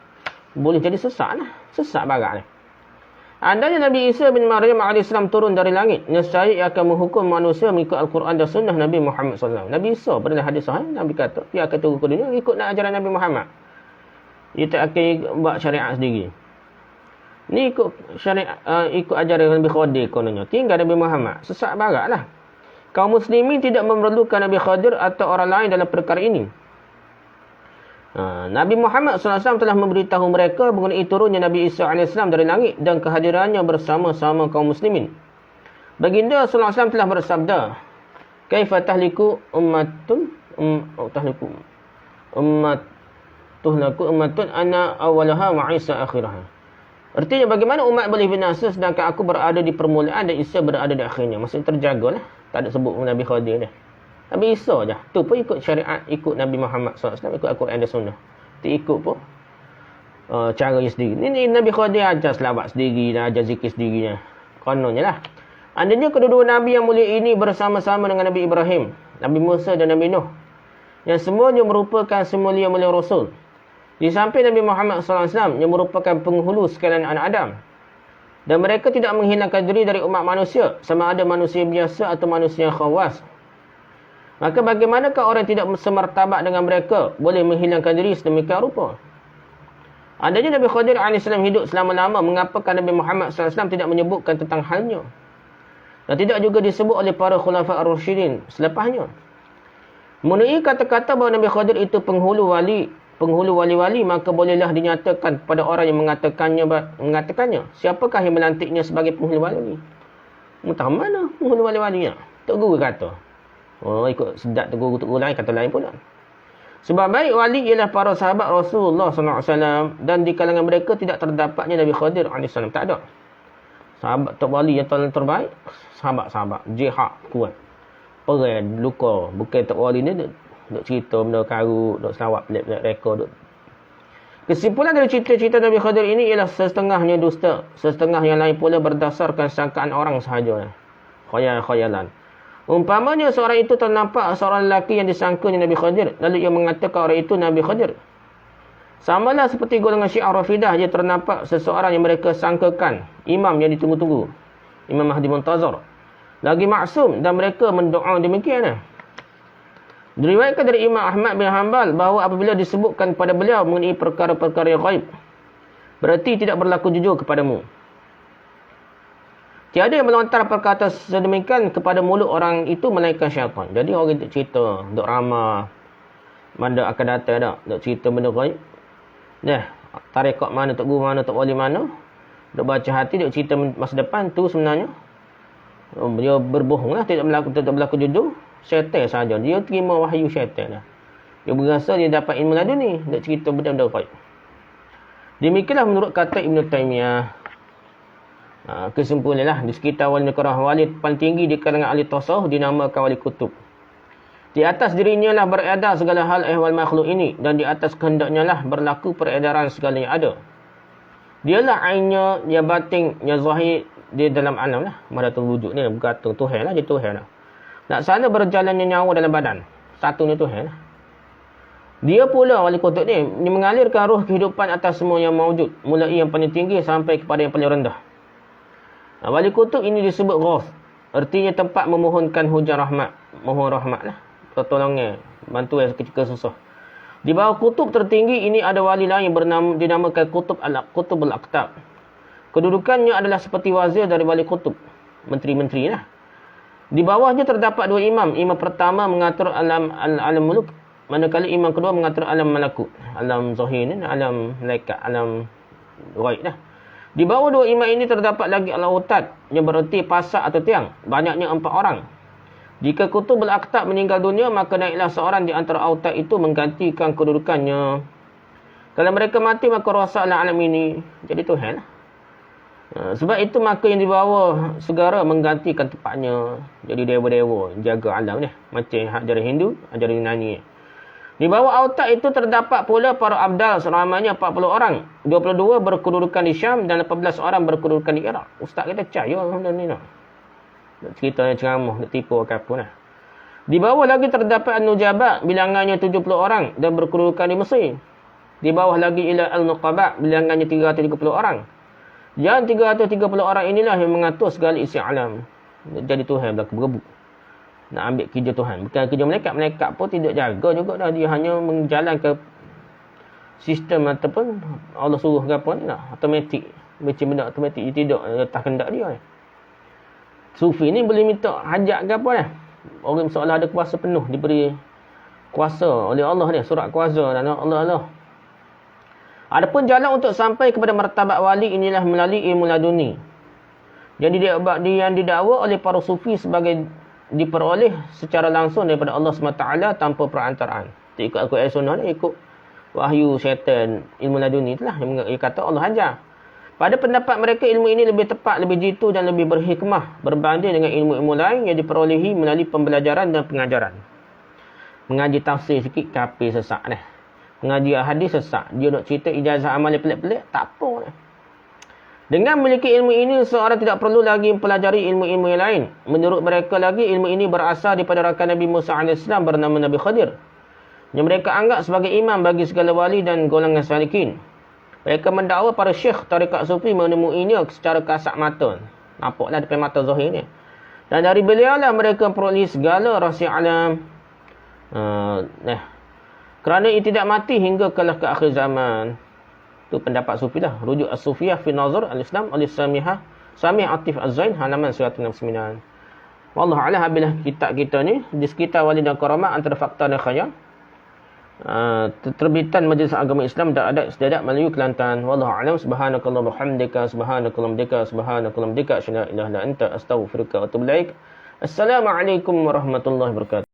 boleh jadi sesat lah, sesat barat ni. Andainya Nabi Isa bin Maryam AS turun dari langit, nescaya ia akan menghukum manusia mengikut Al-Quran dan sunnah Nabi Muhammad SAW. Nabi Isa pada hadis sahih, Nabi kata dia akan turun ke dunia ikut ajaran Nabi Muhammad, dia tak akan buat syariat sendiri. Ni ikut syariat, ikut ajaran Nabi Khadir kononnya. Tinggal Nabi Muhammad. Sesat barat lah. Kaum muslimin tidak memerlukan Nabi Khadir atau orang lain dalam perkara ini. Nabi Muhammad SAW telah memberitahu mereka mengenai turunnya Nabi Isa AS dari langit dan kehadirannya bersama-sama kaum muslimin. Baginda SAW telah bersabda, "Kaifa tahliku ummatun ummatun ana awalaha wa Isa akhiraha." Artinya bagaimana umat boleh binasa sedangkan aku berada di permulaan dan Isa berada di akhirnya. Maksudnya terjagalah. Tak ada sebut Nabi Khadir dah. Nabi Isa je. Tu pun ikut syariat, ikut Nabi Muhammad SAW, ikut Al-Quran dan Sunnah. Tu ikut pun caranya sendiri. Ni Nabi Khadir ajar selawat sendiri dan ajar zikir sendirinya. Kononnya lah. Andainya kedua-dua Nabi yang mulia ini bersama-sama dengan Nabi Ibrahim, Nabi Musa dan Nabi Nuh, yang semuanya merupakan semulia-mulia Rasul. Di samping Nabi Muhammad SAW yang merupakan penghulu sekalian anak Adam. Dan mereka tidak menghilangkan diri dari umat manusia, sama ada manusia biasa atau manusia khawas. Maka bagaimanakah orang yang tidak semartabat dengan mereka boleh menghilangkan diri sedemikian rupa? Adanya Nabi Khadir AS hidup selama-lama, mengapakah Nabi Muhammad SAW tidak menyebutkan tentang halnya? Dan tidak juga disebut oleh para khulafa ar-rasyidin selepasnya. Mengenai kata-kata bahawa Nabi Khadir itu penghulu wali-wali, maka bolehlah dinyatakan kepada orang yang mengatakannya. Siapakah yang melantiknya sebagai penghulu wali? Entah mana penghulu wali-walinya? Tok Guru kata. Oh, ikut sedap Tok Guru lain kata lain pula. Sebab baik wali ialah para sahabat Rasulullah SAW, dan di kalangan mereka tidak terdapatnya Nabi Khadir AS. Tak ada. Sahabat top wali yang terbaik, sahabat-sahabat jihad kuat. Perang, luka. Bukan top wali ni duk cerita benda karut, duk selawat pelik-pelik rekod. Kesimpulan dari cerita-cerita Nabi Khadir ini ialah setengahnya dusta, setengah yang lain pula berdasarkan sangkaan orang sahaja. Khayalan. Umpamanya seorang itu ternampak seorang lelaki yang disangkanya Nabi Khadir, lalu ia mengatakan orang itu Nabi Khadir. Samalah seperti golongan Syiah Rafidah, dia ternampak seseorang yang mereka sangkakan imam yang ditunggu-tunggu, Imam Mahdi Muntazar, lagi maksum, dan mereka mendoa demikian. Diriwayatkan dari Imam Ahmad bin Hanbal bahawa apabila disebutkan kepada beliau mengenai perkara-perkara yang ghaib, berarti tidak berlaku jujur kepadamu. Tiada yang melontar perkataan sedemikian kepada mulut orang itu melainkan syaitan. Jadi orang itu cerita, duk ramah, benda akan datang tak, duk cerita benda ghaib. Tarekat mana, tok guru mana, tok wali mana, duk baca hati, duk cerita masa depan, tu sebenarnya dia berbohong lah, tidak berlaku jujur. Syaitan saja. Dia terima wahyu syaitan lah. Dia berasa dia dapat ilmu laduni, duk cerita benda-benda ghaib. Demikianlah menurut kata Ibn Taymiyah. Kesimpulanlah, di sekitar wali nekarah, wali paling tinggi di kalangan ahli tasawuf dinamakan wali kutub. Di atas dirinya lah beredar segala hal ehwal makhluk ini, dan di atas kehendaknya lah berlaku peredaran segala yang ada. Dialah ainnya, yang batin, yang zahir di dalam alam lah. Madatul wujud ni berkata Tuhan lah, dia Tuhan lah. Nak sana berjalannya nyawa dalam badan, satunya Tuhan lah. Dia pula wali kutub ni mengalirkan roh kehidupan atas semua yang mawujud, mulai yang paling tinggi sampai kepada yang paling rendah. Wali kutub ini disebut Ghaus. Artinya tempat memohonkan hujan rahmat. Mohon rahmat lah. Pertolongan. Bantuan ketika susah. Di bawah kutub tertinggi ini ada wali lain yang dinamakan Kutub al-Aqtab. Kedudukannya adalah seperti wazir dari wali kutub. Menteri-menteri lah. Di bawahnya terdapat dua imam. Imam pertama mengatur alam muluk. Manakala imam kedua mengatur alam malakut. Alam zahir ni, alam malaikat, alam ghaib lah. Di bawah dua imam ini terdapat lagi al-Autad, yang bererti pasak atau tiang. Banyaknya 4 orang. Jika Kutub al-Aqtab meninggal dunia, maka naiklah seorang di antara Autad itu menggantikan kedudukannya. Kalau mereka mati, maka rosaklah alam ini. Jadi Tuhan lah. Sebab itu maka yang di bawah segara menggantikan tempatnya. Jadi dewa-dewa jaga alam ni. Macam ajaran Hindu, ajaran Yunani. Di bawah Autad itu terdapat pula para abdal seramanya 40 orang. 22 berkedudukan di Syam dan 18 orang berkedudukan di Iraq. Ustaz kita percaya benda ni nak. Nak cerita yang ceramah, nak tipu ke apa lah. Di bawah lagi terdapat An-Nujabat, bilangannya 70 orang dan berkedudukan di Mesir. Di bawah lagi ialah Al-Nuqaba, bilangannya 330 orang. Dan 330 orang inilah yang mengatur segala isi alam. Jadi Tuhan berlaku berebut. Nak ambil kerja Tuhan. Bukan kerja malaikat. Malaikat pun tidak jaga juga dah. Dia hanya menjalankan sistem ataupun Allah suruh ke apa ni lah. Automatik. Baca benda automatik. Dia tidak letak kendak dia. Sufi ni boleh minta hajat ke apa lah. Orang seolah ada kuasa penuh. Diberi kuasa oleh Allah ni. Surat kuasa dan Allah. Adapun jalan untuk sampai kepada martabat wali inilah melalui ilmu laduni. Jadi yang didakwa oleh para sufi sebagai diperoleh secara langsung daripada Allah SWT tanpa perantaraan. Ikut Al-Quran Sunnah ni, ikut wahyu syaitan, ilmu laduni itulah yang kata Allah ajar. Pada pendapat mereka, ilmu ini lebih tepat, lebih jitu dan lebih berhikmah berbanding dengan ilmu-ilmu lain yang diperolehi melalui pembelajaran dan pengajaran. Mengaji tafsir sikit, kafir sesak ni. Mengaji hadis sesak. Dia nak cerita ijazah amal pelik-pelik, tak apa ni. Dengan memiliki ilmu ini, seorang tidak perlu lagi mempelajari ilmu-ilmu yang lain. Menurut mereka lagi, ilmu ini berasal daripada rakan Nabi Musa AS bernama Nabi Khadir. yang mereka anggap sebagai imam bagi segala wali dan golongan salikin. Mereka mendakwa para syekh tarekat sufi menemuinya secara kasat mata. Nampaklah depan mata zahir ni. Dan dari beliau lah mereka peroleh segala rahsia alam. Kerana ia tidak mati hingga kalah ke akhir zaman. Itu pendapat sufi lah. Rujuk As-Sufiyah fi Nazar Al-Islam oleh Samih Atif Az-Zain halaman 169. Wallahu a'lam. Habislah kitab kita ni di sekitar wali dan karamat antara fakta dan khayal. Terbitan Majlis Agama Islam dan Adat Sedadak Melayu Kelantan. Wallahu a'lam. Subhanakallah bihamdika subhanakallah bihamdika asyhadu an la ilaha illa anta astaghfiruka wa atubu ilaik. Assalamualaikum warahmatullahi wabarakatuh.